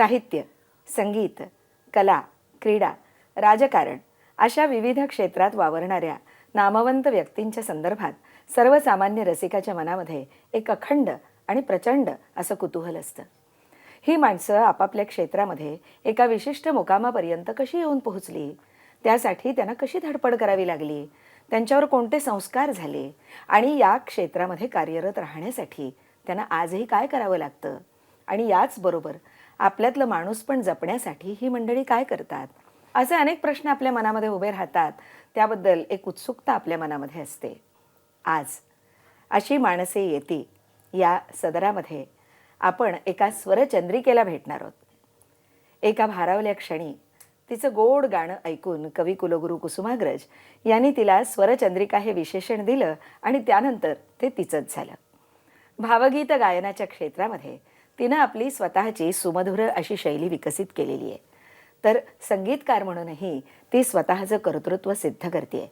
साहित्य, संगीत, कला, क्रीडा, राजकारण अशा विविध क्षेत्रात वावरणाऱ्या नामवंत व्यक्तींच्या संदर्भात सर्वसामान्य रसिकाच्या मनामध्ये एक अखंड आणि प्रचंड असं कुतूहल असतं. ही माणसं आपापल्या क्षेत्रामध्ये एका विशिष्ट मुकामापर्यंत कशी येऊन पोहोचली, त्यासाठी त्यांना कशी धडपड करावी लागली, त्यांच्यावर कोणते संस्कार झाले आणि या क्षेत्रामध्ये कार्यरत राहण्यासाठी त्यांना आजही काय करावं लागतं आणि याचबरोबर आपल्यातलं माणूसपण जपण्यासाठी ही मंडळी काय करतात, असे अनेक प्रश्न आपल्या मनामध्ये उभे राहतात. त्याबद्दल एक उत्सुकता आपल्या मनामध्ये असते. आज अशी माणसे येती या सदरामध्ये आपण एका स्वरचंद्रिकेला भेटणार आहोत. एका भारावल्या क्षणी तिचं गोड गाणं ऐकून कवी कुलगुरू कुसुमाग्रज यांनी तिला स्वरचंद्रिका हे विशेषण दिलं आणि त्यानंतर ते तिचंच झालं. भावगीत गायनाच्या क्षेत्रामध्ये तिनं आपली स्वतःची सुमधुर अशी शैली विकसित केलेली आहे. तर संगीतकार म्हणूनही ती स्वतःचं कर्तृत्व सिद्ध करते.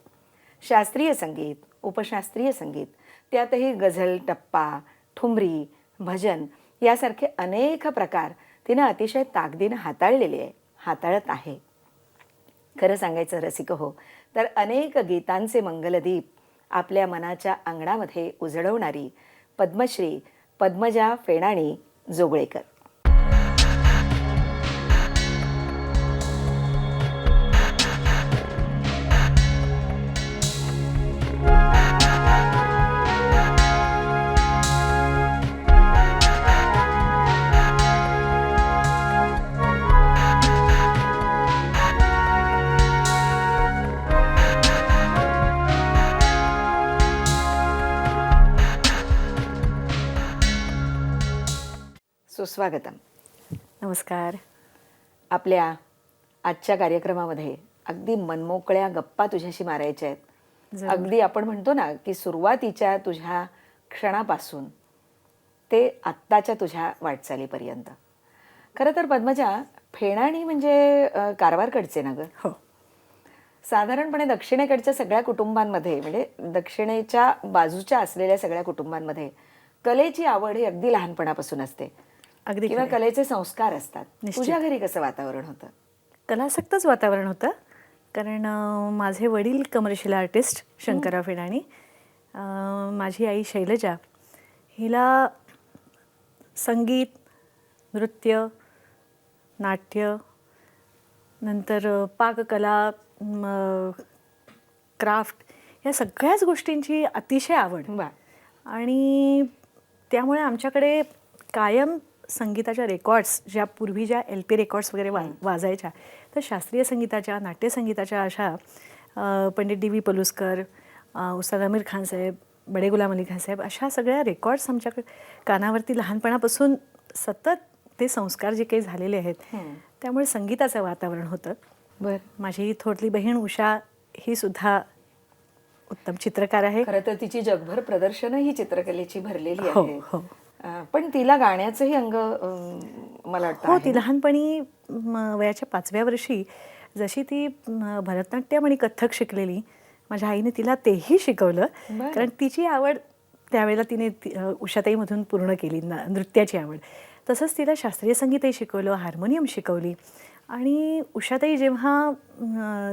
शास्त्रीय संगीत, उपशास्त्रीय संगीत, त्यातही गझल, टप्पा, ठुमरी, भजन यासारखे अनेक प्रकार तिनं अतिशय ताकदीनं हाताळत आहे. खरं सांगायचं रसिक हो, तर अनेक गीतांचे मंगलदीप आपल्या मनाच्या अंगणामध्ये उजळवणारी पद्मश्री पद्मजा फेणाणी जोगळेकर. सुस्वागतम. नमस्कार. आपल्या आजच्या कार्यक्रमामध्ये अगदी मनमोकळ्या गप्पा तुझ्याशी मारायच्या आहेत. अगदी आपण म्हणतो ना की सुरुवातीच्या तुझ्या क्षणापासून ते आत्ताच्या तुझ्या वाटचालीपर्यंत. खरं तर पद्मजा, फेणाणी म्हणजे कारवारकडचे ना गं? हो. साधारणपणे दक्षिणेकडच्या सगळ्या कुटुंबांमध्ये, म्हणजे दक्षिणेच्या बाजूच्या असलेल्या सगळ्या कुटुंबांमध्ये कलेची आवड ही अगदी लहानपणापासून असते अगदी किंवा खरं. कलेचे संस्कार असतात. निश्चित. तुझ्या घरी कसं वातावरण होतं? कलासक्तच वातावरण होतं, कारण माझे वडील कमर्शियल आर्टिस्ट शंकरराव फेणाणी, माझी आई शैलजा, हिला संगीत, नृत्य, नाट्य, नंतर पाककला, क्राफ्ट या सगळ्याच गोष्टींची अतिशय आवड. वा. आणि त्यामुळे आमच्याकडे कायम संगीताच्या रेकॉर्ड्स, ज्या पूर्वी ज्या LP रेकॉर्ड्स वगैरे वाजायच्या, तर शास्त्रीय संगीताच्या, नाट्यसंगीताच्या अशा पंडित DV पलुस्कर, उस्ताद आमिर खान साहेब, बडे गुलाम अली खान साहेब, अशा सगळ्या रेकॉर्ड्स आमच्याकडे कानावरती लहानपणापासून सतत ते संस्कार जे काही झालेले आहेत, त्यामुळे संगीताचं वातावरण होतं. बरं. माझी थोरली बहीण उषा ही सुद्धा उत्तम चित्रकार आहे. खरं तर तिची जगभर प्रदर्शनं ही चित्रकलेची भरलेली हो, आहेत. हो. पण तिला गाण्याचंही अंग मला वाटतं हो, आहे. ती लहानपणी वयाच्या 5व्या वर्षी जशी ती भरतनाट्यम आणि कथ्थक शिकलेली, माझ्या आईने तिला तेही शिकवलं. बरं. कारण तिची आवड त्यावेळेला तिने उषाताईमधून पूर्ण केली, नृत्याची आवड. तसंच तिला शास्त्रीय संगीतही शिकवलं, हार्मोनियम शिकवली. आणि उषाताई जेव्हा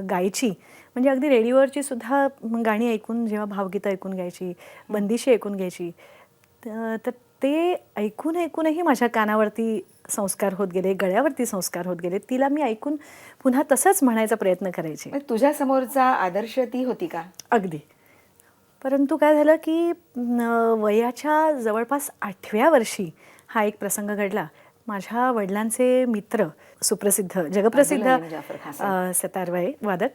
गायची, म्हणजे अगदी रेडिओवरची सुद्धा गाणी ऐकून, जेव्हा भावगीतं ऐकून घ्यायची, बंदिशी ऐकून घ्यायची, तर ते ऐकूनही माझ्या कानावरती संस्कार होत गेले, गळ्यावरती संस्कार होत गेले. तिला मी ऐकून पुन्हा तसंच म्हणायचा प्रयत्न करायचे. तुझ्या समोरचा आदर्श ती होती का? अगदी. परंतु काय झालं की वयाच्या जवळपास 8व्या वर्षी हा एक प्रसंग घडला. माझ्या वडिलांचे मित्र, सुप्रसिद्ध, जगप्रसिद्ध सतारवाई वादक,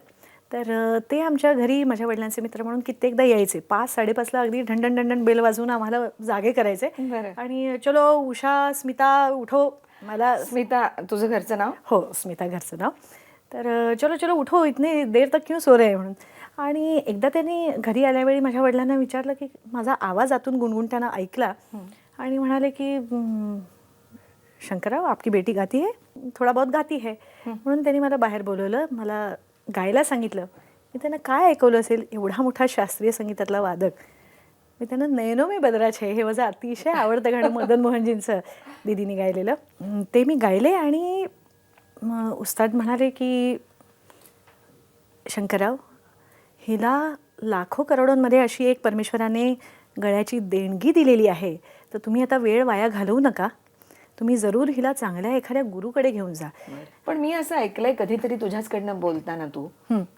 तर ते आमच्या घरी माझ्या वडिलांचे मित्र म्हणून कित्येकदा यायचे. 5-5:30ला अगदी ढंढण ढंढण बेल वाजवून आम्हाला जागे करायचे. आणि चलो उषा, स्मिता उठो. मला स्मिता तुझं घरचं नाव? हो, स्मिता घरचं नाव. तर चलो चलो उठो, इतने देर तक क्यों सो रहे म्हणून. आणि एकदा त्यांनी घरी आल्यावेळी माझ्या वडिलांना विचारलं की माझा आवाज आतून गुणगुणताना ऐकला आणि म्हणाले की शंकरराव, आपकी बेटी गाती है, थोडा बहुत गाती है. म्हणून त्यांनी मला बाहेर बोलवलं, मला गायला सांगितलं. मी त्यांना काय ऐकवलं असेल, एवढा मोठा शास्त्रीय संगीतातला वादक. मी मी त्यांना नयनो में बदरा छे हे माझं अतिशय आवडतं गाणं मदन मोहनजींचं दीदीने गायलेलं. ते मी गायले आणि उस्ताद म्हणाले की शंकरराव, हिला लाखो करोडोंमध्ये अशी एक परमेश्वराने गळ्याची देणगी दिलेली आहे, तर तुम्ही आता वेळ वाया घालवू नका. तुम्ही जरूर हिला चांगल्या एखाद्या गुरुकडे घेऊन जा. पण मी असं ऐकलंय कधीतरी तुझ्याचकडनं बोलताना तू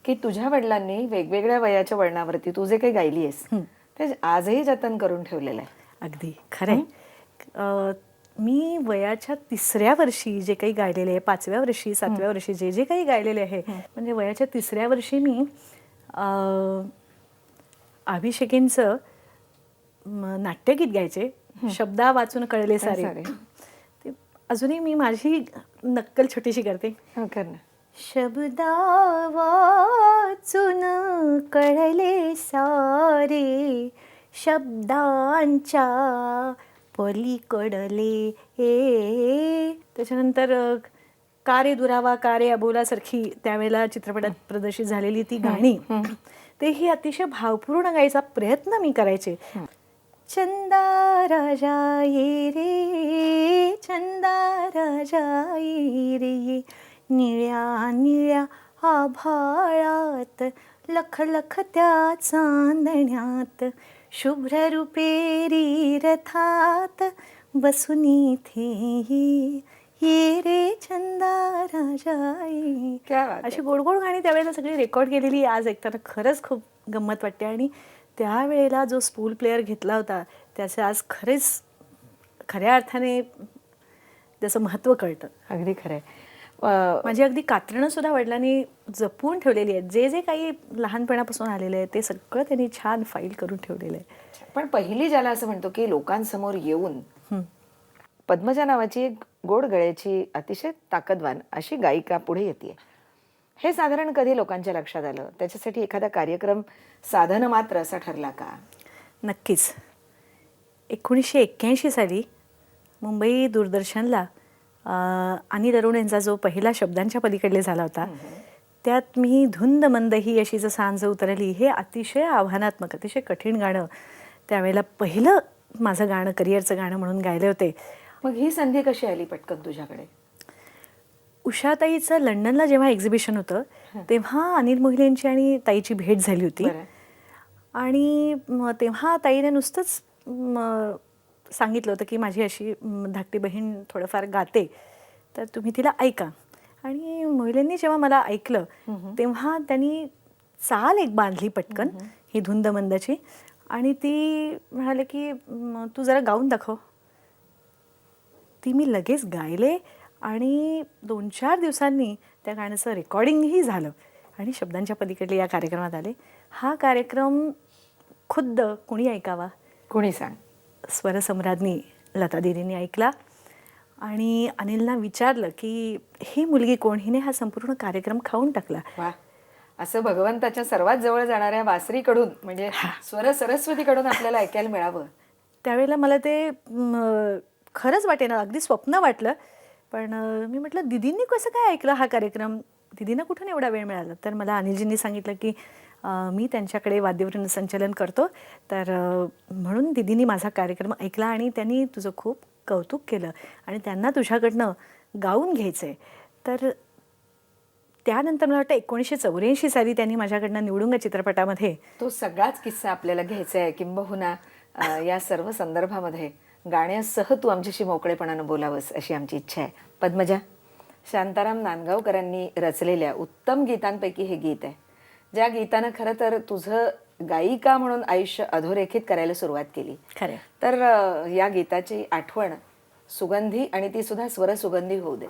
की तुझ्या वडिलांनी वेगवेगळ्या वयाच्या वळणावरती तू जे काही गायली आहेस ते आजही जतन करून ठेवलेलं आहे. अगदी खरंय. मी वयाच्या 3ऱ्या वर्षी जे काही गायलेले आहे, 5व्या वर्षी 7व्या वर्षी जे जे काही गायलेले आहे, म्हणजे वयाच्या 3ऱ्या वर्षी मी अभिषेकींचं नाट्यगीत गायचे. शब्दा वाचून कळले सारे. ते अजूनही मी माझी नक्कल छोटीशी करते. कर ना. शब्दा वाचून कळले सारे, शब्दांच्या पलीकडले. त्याच्यानंतर कारे दुरावा कारे अबोलासारखी त्यावेळेला चित्रपटात प्रदर्शित झालेली ती गाणी, ते ही अतिशय भावपूर्ण गायचा प्रयत्न मी करायचे. चंदा राजा ये रे, चंदा राजा ये रे, निळ्या निळ्या आभाळात लख लख त्या चांदण्यात, शुभ्र रुपेरी रथात बसून इथे ये रे चंदा राजा ये. अशी गोड गोड गाणी त्यावेळेला सगळी रेकॉर्ड केलेली आज ऐकताना खरंच खूप गंमत वाटते. आणि त्यावेळेला जो स्पूल प्लेअर घेतला होता त्याचं आज खरेच खऱ्या अर्थाने त्याचं महत्त्व कळतं. अगदी खरंय. माझी अगदी कात्रणं सुद्धा वडिलांनी जपून ठेवलेली आहेत. जे जे काही लहानपणापासून आलेलं आहे ते सगळं त्यांनी छान फाईल करून ठेवलेलं आहे. पण पहिली ज्याला असं म्हणतो की लोकांसमोर येऊन पद्मजा नावाची एक गोड गळ्याची अतिशय ताकदवान अशी गायिका पुढे येते, हे साधारण कधी लोकांच्या लक्षात आलं? त्याच्यासाठी एखादा कार्यक्रम साधन मात्र असा ठरला का? नक्कीच. 1981 साली मुंबई दूरदर्शनला अनिल अरुण यांचा जो पहिला शब्दांच्या पलीकडले झाला होता, त्यात मी धुंद मंद ही अशी जर सांज उतरली, हे अतिशय आव्हानात्मक अतिशय कठीण गाणं त्यावेळेला पहिलं माझं गाणं करिअरचं गाणं म्हणून गायले होते. मग ही संधी कशी आली पटकन तुझ्याकडे? उषाताईचं लंडनला जेव्हा एक्झिबिशन होतं तेव्हा अनिल मोहिले यांची आणि ताईची भेट झाली होती. आणि तेव्हा ताईने नुसतंच सांगितलं होतं की माझी अशी धाकटी बहीण थोडंफार गाते, तर तुम्ही तिला ऐका. आणि मोहिलेंनी जेव्हा मला ऐकलं तेव्हा त्यांनी चाल एक बांधली पटकन ही धुंद मंदाची, आणि ती म्हणाले की तू जरा गाऊन दाखव. ती मी लगेच गायले आणि 2-4 दिवसांनी त्या गाण्याचं रेकॉर्डिंगही झालं आणि शब्दांच्या पलीकडले या कार्यक्रमात आले. हा कार्यक्रम खुद्द कोणी ऐकावा, कोणी सांग, स्वरसम्राज्ञी लता दीदींनी ऐकला आणि अनिलला विचारलं की ही मुलगी कोण, हिने हा संपूर्ण कार्यक्रम खाऊन टाकला. वा, असं भगवंताच्या सर्वात जवळ जाणाऱ्या वासरीकडून म्हणजे स्वर सरस्वतीकडून आपल्याला ऐकायला मिळावं. त्यावेळेला मला ते खरंच वाटे ना, अगदी स्वप्न वाटलं. पण मी म्हटलं दीदींनी कसं काय ऐकलं हा कार्यक्रम, दीदींना कुठून एवढा वेळ मिळाला? तर मला अनिलजींनी सांगितलं की मी त्यांच्याकडे वाद्यवृंद संचलन करतो, तर म्हणून दीदींनी माझा कार्यक्रम ऐकला आणि त्यांनी तुझं खूप कौतुक केलं आणि त्यांना तुझ्याकडनं गाऊन घ्यायचं आहे. तर त्यानंतर मला वाटतं 1984 साली त्यांनी माझ्याकडनं निवडुंग चित्रपटामध्ये तो सगळाच किस्सा आपल्याला घ्यायचा आहे. किंबहुना या सर्व संदर्भामध्ये गाण्यासह तू आमच्याशी मोकळेपणानं बोलावंस अशी आमची इच्छा आहे. पद्मजा, शांताराम नांदगावकरांनी रचलेल्या उत्तम गीतांपैकी हे गीत आहे, ज्या गीतानं खरं तर तुझं गायिका म्हणून आयुष्य अधोरेखित करायला सुरुवात केली. खरं तर या गीताची आठवण सुगंधी आणि ती सुद्धा स्वर सुगंधी होऊ दे.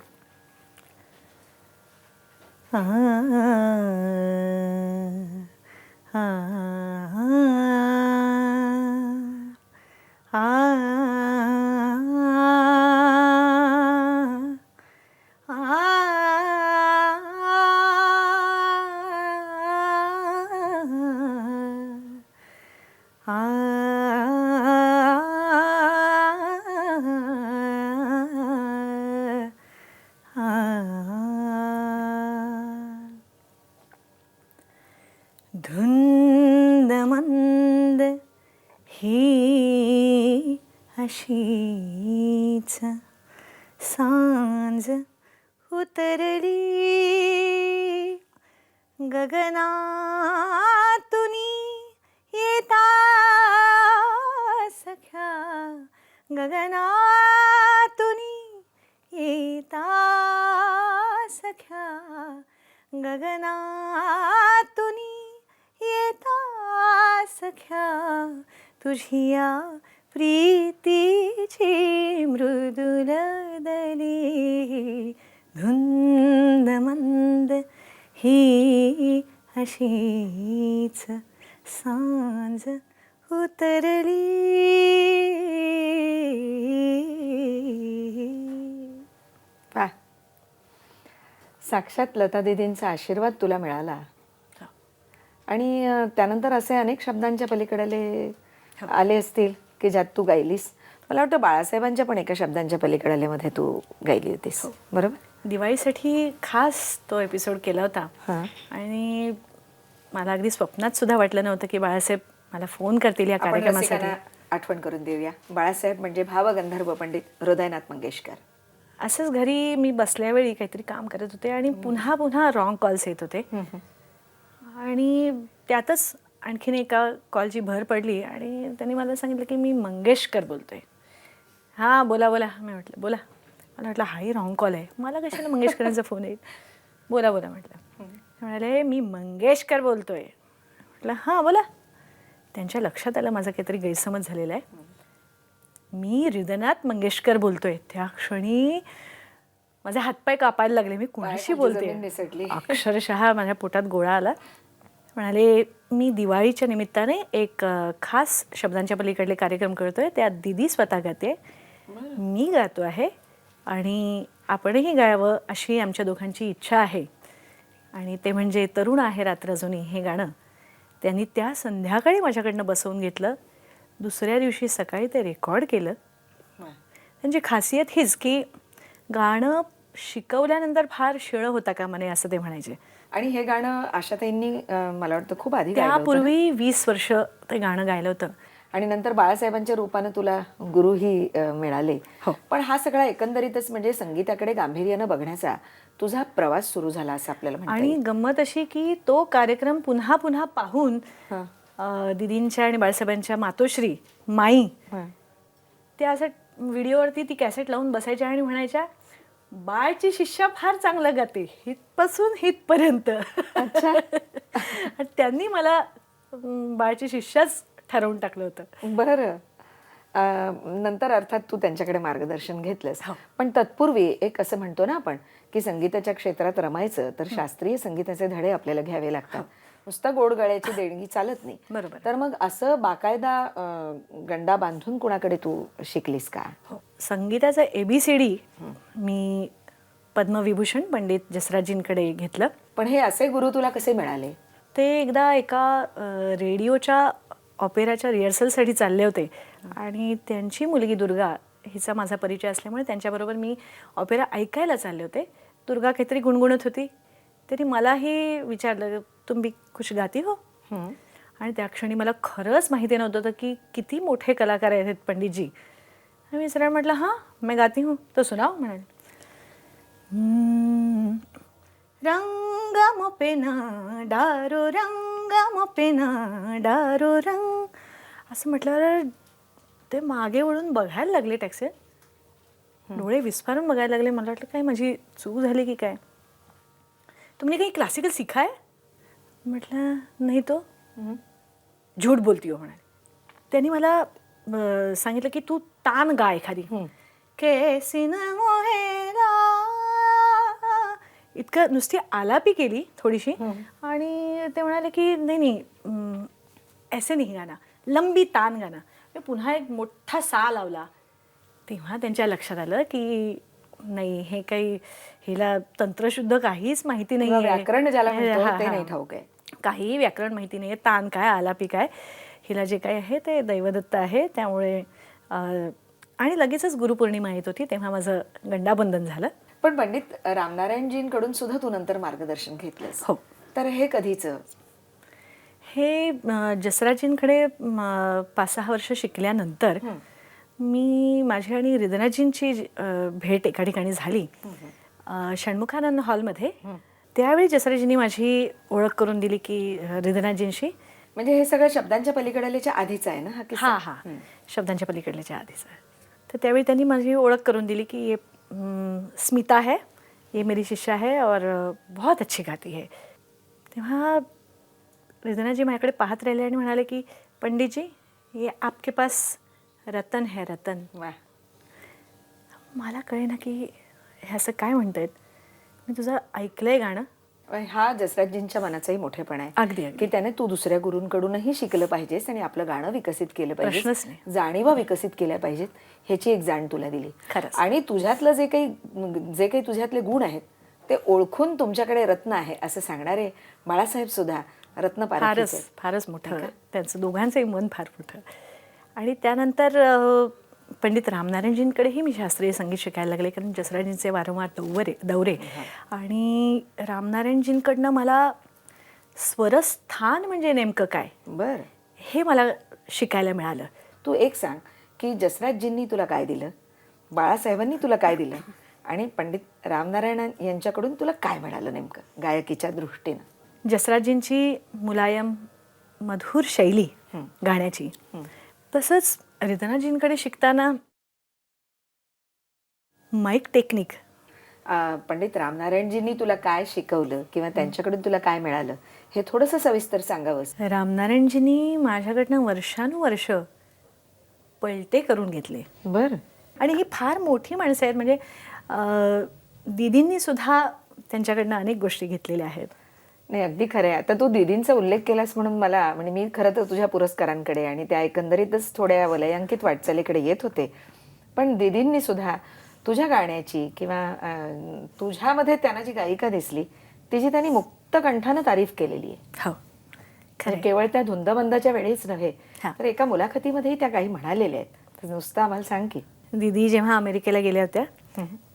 धुंद मंद ही अशीच सांज उतरली गगनातुनी येता सख्या गगनातुनी येता सख्या गगनातुनी येता सख्या तुझिया प्रीतीची मृदुल दली धुंद मंद ही अशीच सांज उतरली. वा, साक्षात लता दीदींचा आशीर्वाद तुला मिळाला. आणि त्यानंतर असे अनेक शब्दांच्या पलीकडले आले असतील की ज्यात तू गायलीस. मला वाटतं बाळासाहेबांच्या पण एका शब्दांच्या पलीकडले मध्ये तू गायली होतीस, बरोबर? दिवाळीसाठी खास तो एपिसोड केला होता. हां. आणि मला अगदी स्वप्नात सुद्धा वाटलं नव्हतं की बाळासाहेब मला फोन करतील या आपण कार्यक्रमासाठी. रसिकांना आठवण करून देऊया. बाळासाहेब म्हणजे भावगंधर्व पंडित हृदयनाथ मंगेशकर. असंच घरी मी बसल्यावेळी काहीतरी काम करत होते आणि पुन्हा पुन्हा रॉंग कॉल्स येत होते. आणि त्यातच आणखीन एका कॉलची भर पडली आणि त्यांनी मला सांगितलं की मी मंगेशकर बोलतोय. हां, बोला बोला. मी म्हटलं बोला. मला वाटलं हाही रॉंग कॉल आहे, मला कशाला मंगेशकरांचा फोन येईल. बोला बोला म्हटलं. म्हणाले मी मंगेशकर बोलतोय. म्हटलं हां बोला. त्यांच्या लक्षात आलं माझा काहीतरी गैरसमज झालेला आहे. मी हृदयनाथ मंगेशकर बोलतोय. त्या क्षणी माझे हातपाय कापायला लागले. मी कुणाशी बोलते, अक्षरशः माझ्या पोटात गोळा आला. म्हणाले मी दिवाळीच्या निमित्ताने एक खास शब्दांच्या पलीकडले कार्यक्रम करतोय, त्यात दीदी स्वतः गाते, मी गातो आहे आणि आपणही गायवं अशी आमच्या दोघांची इच्छा आहे. आणि ते म्हणजे तरुण आहे रात्र जुनी हे गाणं त्यांनी त्या संध्याकाळी माझ्याकडनं बसवून घेतलं. दुसऱ्या दिवशी सकाळी ते रेकॉर्ड केलं. त्यांची खासियत हीच की गाणं शिकवल्यानंतर फार शिळं होता का म्हणे असं ते म्हणायचे. आणि हे गाणं आशाताईंनी मला वाटतं खूप आधी गायलं होतं ना? त्यापूर्वी 20 वर्ष ते गाणं गायलं होतं. आणि नंतर बाळासाहेबांच्या रूपानं तुला गुरुही मिळाले. पण हा सगळा एकंदरीतच म्हणजे संगीताकडे गांभीर्यानं बघण्याचा तुझा प्रवास सुरू झाला असं आपल्याला म्हणता आणि येईल. गंमत अशी की तो कार्यक्रम पुन्हा पुन्हा पाहून दीदींच्या आणि बाळासाहेबांच्या मातोश्री माई त्या असं व्हिडिओवरती ती कॅसेट लावून बसायच्या आणि म्हणायच्या बाळची शिष्या फार चांगलं गाते हितपासून हितपर्यंत. अच्छा. त्यांनी मला बाळची शिष्याच ठरवून टाकलं होतं. बरं. नंतर अर्थात तू त्यांच्याकडे मार्गदर्शन घेतलंस. पण तत्पूर्वी एक असं म्हणतो ना आपण की संगीताच्या क्षेत्रात रमायचं तर शास्त्रीय संगीताचे धडे आपल्याला घ्यावे लागतात. नुसता गोड गळ्याची देणगी चालत नाही. बरोबर. तर मग असं बाकायदा गंडा बांधून कुणाकडे तू शिकलीस का? संगीताचं ABCD मी पद्मविभूषण पंडित जसराजींकडे घेतलं. पण हे असे गुरु तुला कसे मिळाले? ते एकदा एका रेडिओच्या ऑपेराच्या रिहर्सलसाठी चालले होते आणि त्यांची मुलगी दुर्गा हिचा माझा परिचय असल्यामुळे त्यांच्याबरोबर मी ऑपेरा ऐकायला चालले होते. दुर्गा काहीतरी गुणगुणत होती. त्यांनी मलाही विचारलं तुम्ही कुछ गाती हो? आणि त्या क्षणी मला खरंच माहिती नव्हतं की किती मोठे कलाकार आहेत पंडितजी. आणि मी सरळ म्हटलं हां मैं गाती हूँ तो सुनाओ. म्हणाले रंग मोपेना डारो रंग मोपेना डारो रंग असं म्हटल्यावर ते मागे वळून बघायला लागले टॅक्सी. डोळे विस्फारून बघायला लागले. मला वाटलं काय माझी चूक झाली की काय. तुमने काही क्लासिकल सीखा है? म्हटलं नाही तो. झूठ बोलती हो म्हणाले. त्यांनी मला सांगितलं की तू तान गा एखादी. कैसी न मोहेला इतकं नुसती आलापी केली थोडीशी. आणि ते म्हणाले की नाही नाही ऐसे नाही गाणं लंबी तान गाणं. मी पुन्हा एक मोठा सा लावला. तेव्हा त्यांच्या लक्षात आलं की नाही हे काही हिला तंत्रशुद्ध काहीच माहिती नाही. व्याकरण ज्याला म्हणतो ते नाही ठाऊक आहे. काही व्याकरण माहिती नाही. तान काय आलापी काय हिला जे काही आहे ते दैवदत्त आहे. त्यामुळे आणि लगेचच गुरुपौर्णिमा येत होती तेव्हा माझं गंडाबंधन झालं. पण पंडित रामनारायणजींकडून सुद्धा तू नंतर मार्गदर्शन घेतलंस. हो. तर हे कधीचं? हे जसराजींकडे 5-6 वर्ष शिकल्यानंतर मी माझी आणि रिदनाजींची भेट एका ठिकाणी झाली षण्मुखानंद हॉलमध्ये. त्यावेळी जसराजींनी माझी ओळख करून दिली की रिदनाजींशी. म्हणजे हे सगळं शब्दांच्या पलीकडल्याच्या आधीच आहे ना हा किस्सा? हाँ हाँ, शब्दांच्या पलीकडल्याच्या आधीच आहे. तर त्यावेळी त्यांनी माझी ओळख करून दिली की ये स्मिता है, ये मेरी शिष्या है और बहुत अच्छी गाती है. तेव्हा रिदनाजी माझ्याकडे पाहत राहिले आणि म्हणाले की पंडित जी, ये आपके पास रतन है रतन. वा. मला कळेना की हे असं काय म्हणतायत. मी तुझं ऐकलंय गाणं. हा जसराजजींच्या मनाचाही मोठेपणा आहे अगदी अगदी. की त्याने तू दुसऱ्या गुरूंकडूनही शिकलं पाहिजेस आणि आपलं गाणं विकसित केलं प्रश्नच पाहिजे, नाही. जाणीवा विकसित केल्या पाहिजेत, ह्याची एक जाण तुला दिली. खरंच. आणि तुझ्यातलं जे काही तुझ्यातले गुण आहेत ते ओळखून तुमच्याकडे रत्न आहे असं सांगणारे बाळासाहेब सुद्धा रत्न पारखीच आहेत. फारच मोठं त्यांचं दोघांचंही मन फार मोठं. आणि त्यानंतर पंडित रामनारायणजींकडेही मी शास्त्रीय संगीत शिकायला लागले, कारण जसराजींचे वारंवार दौरे आणि रामनारायणजींकडनं मला स्वरस्थान म्हणजे नेमकं काय बर. हे मला शिकायला मिळालं. तू एक सांग की जसराजजींनी तुला काय दिलं, बाळासाहेबांनी तुला काय दिलं आणि पंडित रामनारायण यांच्याकडून तुला काय मिळालं नेमकं गायकीच्या दृष्टीनं? जसराजींची मुलायम मधुर शैली गाण्याची, तसंच रिदनाजींकडे शिकताना माईक टेक्निक. पंडित रामनारायणजींनी तुला काय शिकवलं किंवा त्यांच्याकडून तुला काय मिळालं हे थोडंसं सविस्तर सांगावंस. रामनारायणजींनी माझ्याकडनं वर्षानुवर्ष पलटे करून घेतले. बर. आणि ही फार मोठी माणसं आहेत. म्हणजे दीदींनी सुद्धा त्यांच्याकडनं अनेक गोष्टी घेतलेल्या आहेत. नाही, अगदी खरं आहे. आता तू दीदींचा उल्लेख केलास म्हणून मला म्हणजे मी खरं तर तुझ्या पुरस्कारांकडे आणि त्या एकंदरीतच थोड्या वलयांकित वाटचालीकडे येत होते. पण दीदींनी सुद्धा तुझ्या गाण्याची किंवा तुझ्यामध्ये त्यांना जी गायिका दिसली तिची त्यांनी मुक्त कंठानं तारीफ केलेली आहे. हो, खरं केवळ त्या धुंदबंदाच्या वेळीच नव्हे हा. तर एका मुलाखतीमध्येही त्या काही म्हणालेल्या आहेत. तर नुसतं आम्हाला सांग की. दीदी जेव्हा अमेरिकेला गेल्या होत्या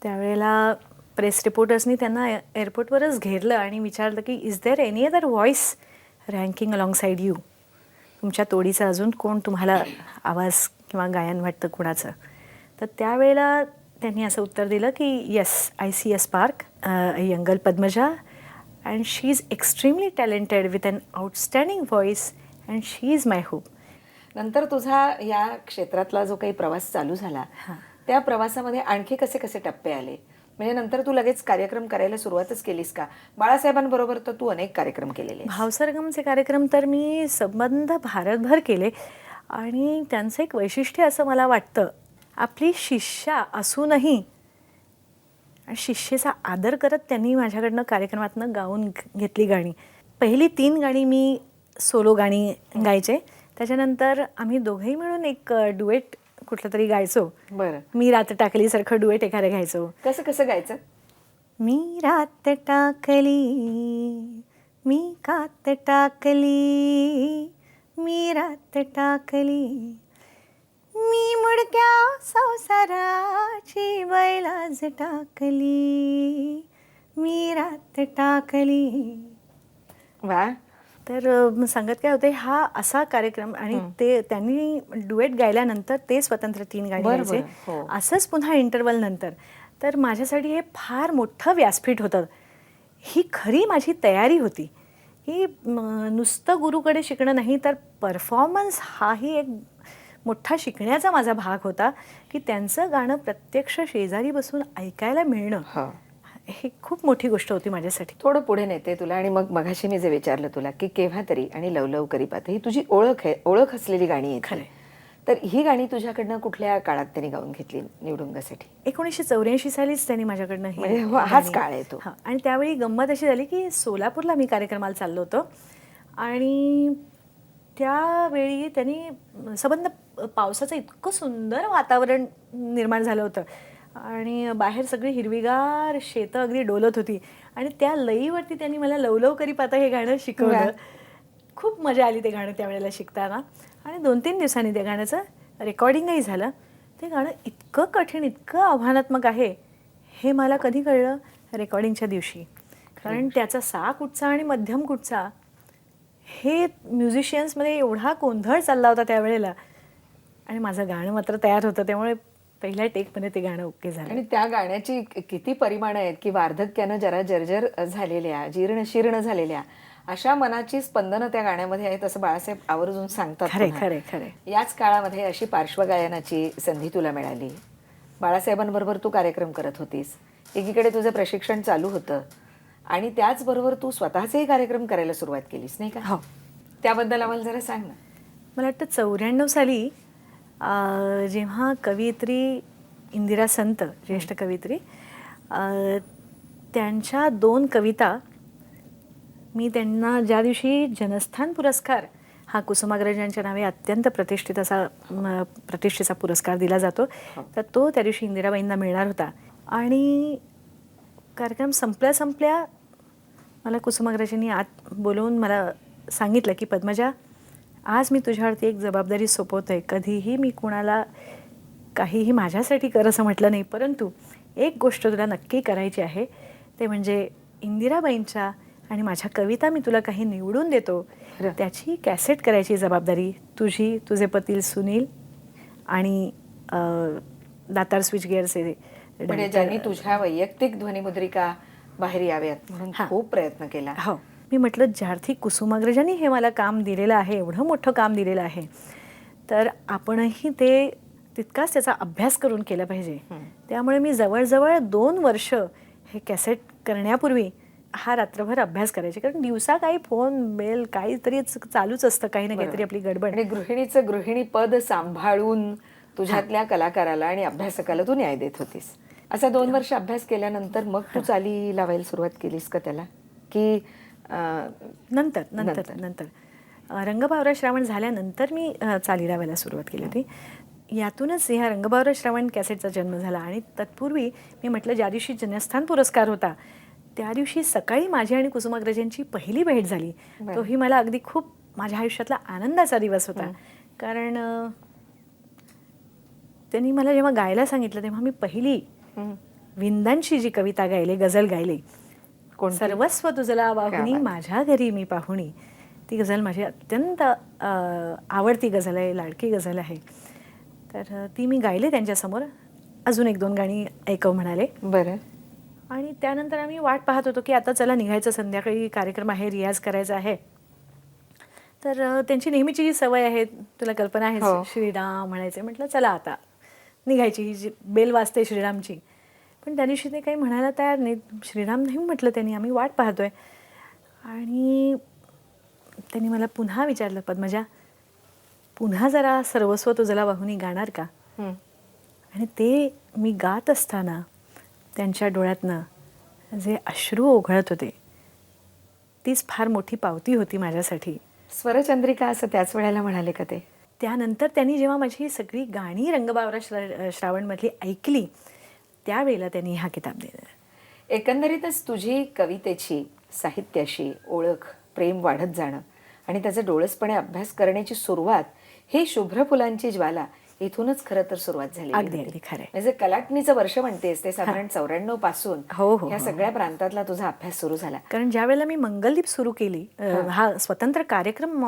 त्यावेळेला प्रेस रिपोर्टर्सनी त्यांना एअरपोर्टवरच घेरलं आणि विचारलं की is there any other voice ranking alongside you. तुमच्या तोडीचा अजून कोण तुम्हाला आवाज किंवा गायन वाटतं कोणाचं. तर त्यावेळेला त्यांनी असं उत्तर दिलं की yes, I see a spark, a young girl Padmaja, and she is extremely talented with an outstanding voice and she is my hope. नंतर तुझा या क्षेत्रातला जो काही प्रवास चालू झाला त्या प्रवासामध्ये आणखी कसे कसे टप्पे आले? म्हणजे नंतर तू लगेच कार्यक्रम करायला सुरुवातच केलीस का? बाळासाहेबांबरोबर तर तू अनेक कार्यक्रम केलेले. भावसरगमचे कार्यक्रम तर मी संबंध भारतभर केले. आणि त्यांचं एक वैशिष्ट्य असं मला वाटतं, आपली शिष्या असूनही शिष्येचा आदर करत त्यांनी माझ्याकडनं कार्यक्रमातनं गाऊन घेतली गाणी. पहिली 3 गाणी मी सोलो गाणी गायचे. त्याच्यानंतर आम्ही दोघंही मिळून एक डुएट कुठलं तरी गायचो. बरं. मी रात टाकली सारखं डुएट एखादं घ्यायचो. कसं कसं गायचं? मी रात टाकली, मी कात टाकली, मी रात टाकली, मी मुडक्या संसाराची बैलाज टाकली, मी रात टाकली. वा. तर सांगत काय होते, हा असा कार्यक्रम. आणि ते त्यांनी डुएट गायल्यानंतर ते स्वतंत्र 3 गाणी गायचे. हो. असंच पुन्हा इंटरवल नंतर. तर माझ्यासाठी हे फार मोठं व्यासपीठ होतं. ही खरी माझी तयारी होती की नुसतं गुरुकडे शिकणं नाही तर परफॉर्मन्स हाही एक मोठा शिकण्याचा माझा भाग होता की त्यांचं गाणं प्रत्यक्ष शेजारी बसून ऐकायला मिळणं ही खूप मोठी गोष्ट होती माझ्यासाठी. थोडं पुढे नेते तुला आणि मग मगाशी मी जे विचारलं तुला की केव्हा तरी आणि लवलव करी पाहत ही तुझी ओळख असलेली गाणी आहेत. खरं. तर ही गाणी तुझ्याकडनं कुठल्या काळात त्यांनी गाऊन घेतली निवडुंगासाठी? 1984 सालीच त्यांनी माझ्याकडनं म्हणजे हाच काळ आहे तो. हां. आणि त्यावेळी गंमत अशी झाली की सोलापूरला मी कार्यक्रमाला चाललो होतो आणि त्यावेळी त्यांनी संबंध पावसाचं इतकं सुंदर वातावरण निर्माण झालं होतं आणि बाहेर सगळी हिरवीगार शेतं अगदी डोलत होती आणि त्या लईवरती त्यांनी मला लवलव करी पाहता हे गाणं शिकवलं. खूप मजा आली ते गाणं त्यावेळेला शिकताना. आणि 2-3 दिवसांनी त्या गाण्याचं रेकॉर्डिंगही झालं. ते गाणं इतकं कठीण, इतकं आव्हानात्मक आहे हे मला कधी कळलं? रेकॉर्डिंगच्या दिवशी. कारण त्याचा सा कुठचा आणि मध्यम कुठचा हे म्युझिशियन्समध्ये एवढा गोंधळ चालला होता त्यावेळेला आणि माझं गाणं मात्र तयार होतं, त्यामुळे पहिल्या टेकमध्ये ते गाणं ओके झालं. आणि त्या गाण्याची किती परिमाणं आहेत की वार्धक्यानं जरा जर्जर झालेल्या, जीर्ण शीर्ण झालेल्या अशा मनाची स्पंदनं त्या गाण्यामध्ये आहेत असं बाळासाहेब आवर्जून सांगतात. खरे पुन्हा. खरे खरे याच काळामध्ये अशी पार्श्वगायनाची संधी तुला मिळाली. बाळासाहेबांबरोबर तू कार्यक्रम करत होतीस, एकीकडे तुझं प्रशिक्षण चालू होतं आणि त्याचबरोबर तू स्वतःचेही कार्यक्रम करायला सुरुवात केलीस, नाही का? हो. त्याबद्दल आम्हाला जरा सांग ना. मला वाटतं 94 साली जेव्हा कवयित्री इंदिरा संत, ज्येष्ठ कवयित्री, त्यांच्या 2 कविता मी त्यांना ज्या दिवशी जनस्थान पुरस्कार हा कुसुमाग्रजांच्या नावे अत्यंत प्रतिष्ठेचा पुरस्कार दिला जातो, तर तो त्या दिवशी इंदिराबाईंना मिळणार होता. आणि कार्यक्रम संपल्या मला कुसुमाग्रजांनी आत बोलवून मला सांगितलं की पद्मजा, आज मी तुझ्यावरती एक जबाबदारी सोपवतोय. कधीही मी कुणाला काहीही माझ्यासाठी कर असं म्हटलं नाही, परंतु एक गोष्ट तुला नक्की करायची आहे, ते म्हणजे इंदिराबाईंच्या आणि माझ्या कविता मी तुला काही निवडून देतो, त्याची कॅसेट करायची जबाबदारी तुझी, तुझे पती सुनील आणि दातार स्विच गिअरचे म्हणजे ज्यांनी तुझ्या वैयक्तिक ध्वनिमुद्रिका बाहेर याव्यात म्हणून खूप प्रयत्न केला. हो. मी म्हटलं ज्यार्थी कुसुमाग्रजांनी हे मला काम दिलेलं आहे, एवढं मोठं काम दिलेलं आहे, तर आपणही ते तितकाच त्याचा अभ्यास करून केला पाहिजे. त्यामुळे मी जवळजवळ 2 वर्ष हे कॅसेट करण्यापूर्वी हा रात्रभर अभ्यास करायचे, कारण दिवसा काही फोन बेल काहीतरी चालूच असतं, काही ना काहीतरी आपली गडबड. आणि गृहिणीचं गृहिणी पद सांभाळून तुझ्यातल्या कलाकाराला आणि अभ्यासकाला तू न्याय देत होतीस. असा 2 वर्ष अभ्यास केल्यानंतर मग तू चाली लावायला सुरुवात केलीस का त्याला, की नंतर रंगबावरा श्रावण झाल्यानंतर मी चाली लावायला सुरुवात केली होती. यातूनच ह्या रंगबावरा श्रावण कॅसेटचा जन्म झाला. आणि तत्पूर्वी मी म्हटलं ज्या दिवशी जनस्थान पुरस्कार होता त्या दिवशी सकाळी माझी आणि कुसुमाग्रजांची पहिली भेट झाली. तोही मला अगदी खूप माझ्या आयुष्यातला आनंदाचा दिवस होता, कारण त्यांनी मला जेव्हा गायला सांगितलं तेव्हा मी पहिली विंदांची जी कविता गायली, गझल गायली, सर्वस्व तुझला वाहुनी माझ्या घरी मी पाहुणी, ती गझल माझी अत्यंत आवडती गझल आहे, लाडकी गझल आहे. तर ती मी गायली त्यांच्यासमोर. अजून 1-2 गाणी ऐकव म्हणाले. बरं. आणि त्यानंतर आम्ही वाट पाहत होतो की आता चला निघायचं, संध्याकाळी कार्यक्रम आहे, रियाज करायचा आहे. तर त्यांची नेहमीची जी सवय आहे, तुला कल्पना आहे, श्रीराम म्हणायचे. म्हटलं चला आता निघायची, ही जी बेल वाजते श्रीरामची. पण त्या दिवशी ते काही म्हणायला तयार नाही. श्रीराम नाही म्हटलं त्यांनी, आम्ही वाट पाहतोय. आणि त्यांनी मला पुन्हा विचारलं, पद्मजा पुन्हा जरा सर्वस्व तुझला वाहुनी गाणार का? आणि ते मी गात असताना त्यांच्या डोळ्यातनं जे अश्रू ओघळत होते, तीच फार मोठी पावती होती माझ्यासाठी. स्वरचंद्रिका असं त्याच वेळेला म्हणाले का ते? त्यानंतर त्यांनी जेव्हा माझी सगळी गाणी रंगबावरा श्रावणमधली ऐकली त्यावेळेला त्यांनी हा किताब दिला. एकंदरीतच तुझी कवितेची, साहित्याशी ओळख, प्रेम वाढत जाणं आणि त्याचा डोळसपणे अभ्यास करण्याची सुरुवात, ही शुभ्र फुलांची ज्वाला इथूनच खरं तर सुरुवात झाली. अगदी खरं. म्हणजे कलाटणीचं वर्ष म्हणतेस ते साधारण 94 पासून या सगळ्या प्रांतातला तुझा अभ्यास सुरू झाला. कारण ज्या वेळेला मी मंगलदीप सुरू केली, हा स्वतंत्र कार्यक्रम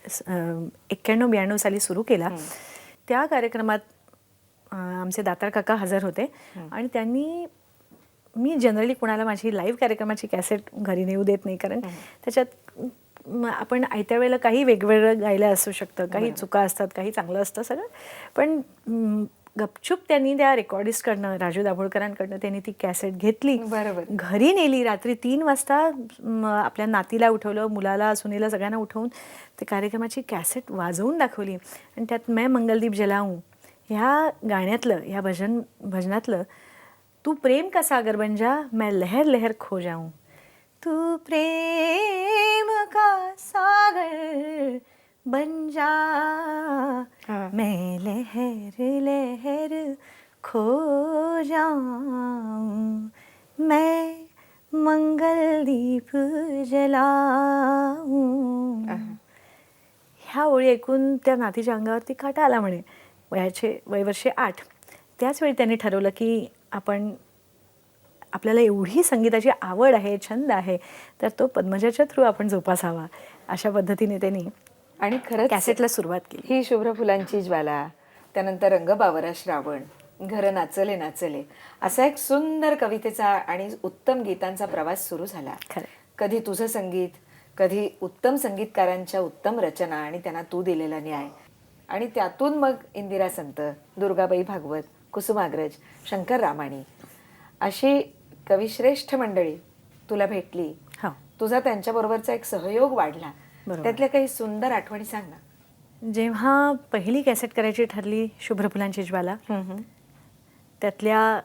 91-92 साली सुरू केला, त्या कार्यक्रमात आमचे दातार काका हजर होते. आणि त्यांनी, मी जनरली कुणाला माझी लाईव्ह कार्यक्रमाची कॅसेट घरी नेऊ देत नाही, कारण त्याच्यात आपण आयत्या वेळेला काही वेगवेगळं गायलं असू शकतं, काही चुका असतात, काही चांगलं असतं सगळं. पण गपचूप त्यांनी त्या रेकॉर्डिस्टकडनं, राजू दाभोळकरांकडनं त्यांनी ती कॅसेट घेतली, घरी नेली. रात्री 3 वाजता आपल्या नातीला उठवलं, मुलाला, सुनेला, सगळ्यांना उठवून ते कार्यक्रमाची कॅसेट वाजवून दाखवली. आणि त्यात मैं मंगलदीप जलाऊं ह्या गाण्यातलं, ह्या भजनातलं, तू प्रेम का सागर बन जा, मैं लहर लहर खो जाऊं, तू प्रेम का सागर बन जा, मैं लहर लहर खो जाऊं, मैं मंगलदीप जलाऊं. ह्या ओळी ऐकून त्या नातीच्या अंगावरती काटा आला म्हणे. वय वर्ष 8. त्याचवेळी त्यांनी ठरवलं की आपल्याला एवढी संगीताची आवड आहे, छंद आहे, तर तो पद्मजाच्या थ्रू आपण जोपासावा. अशा पद्धतीने त्यांनी आणि खरंच कॅसेटला सुरुवात केली. ही शुभ्र फुलांची ज्वाला, त्यानंतर रंगबावरा श्रावण, घर नाचले नाचले, असा एक सुंदर कवितेचा आणि उत्तम गीतांचा प्रवास सुरू झाला. खरं. कधी तुझं संगीत, कधी उत्तम संगीतकारांच्या उत्तम रचना आणि त्यांना तू दिलेला न्याय, आणि त्यातून मग इंदिरा संत, दुर्गाबाई भागवत, कुसुमाग्रज, शंकर रामाणी अशी कविश्रेष्ठ मंडळी तुला भेटली. हो. तुझा त्यांच्याबरोबरचा एक सहयोग वाढला. बरोबर. त्यातल्या काही सुंदर आठवणी सांग ना. जेव्हा पहिली कॅसेट करायची ठरली शुभ्र फुलांची ज्वाला, त्यातल्या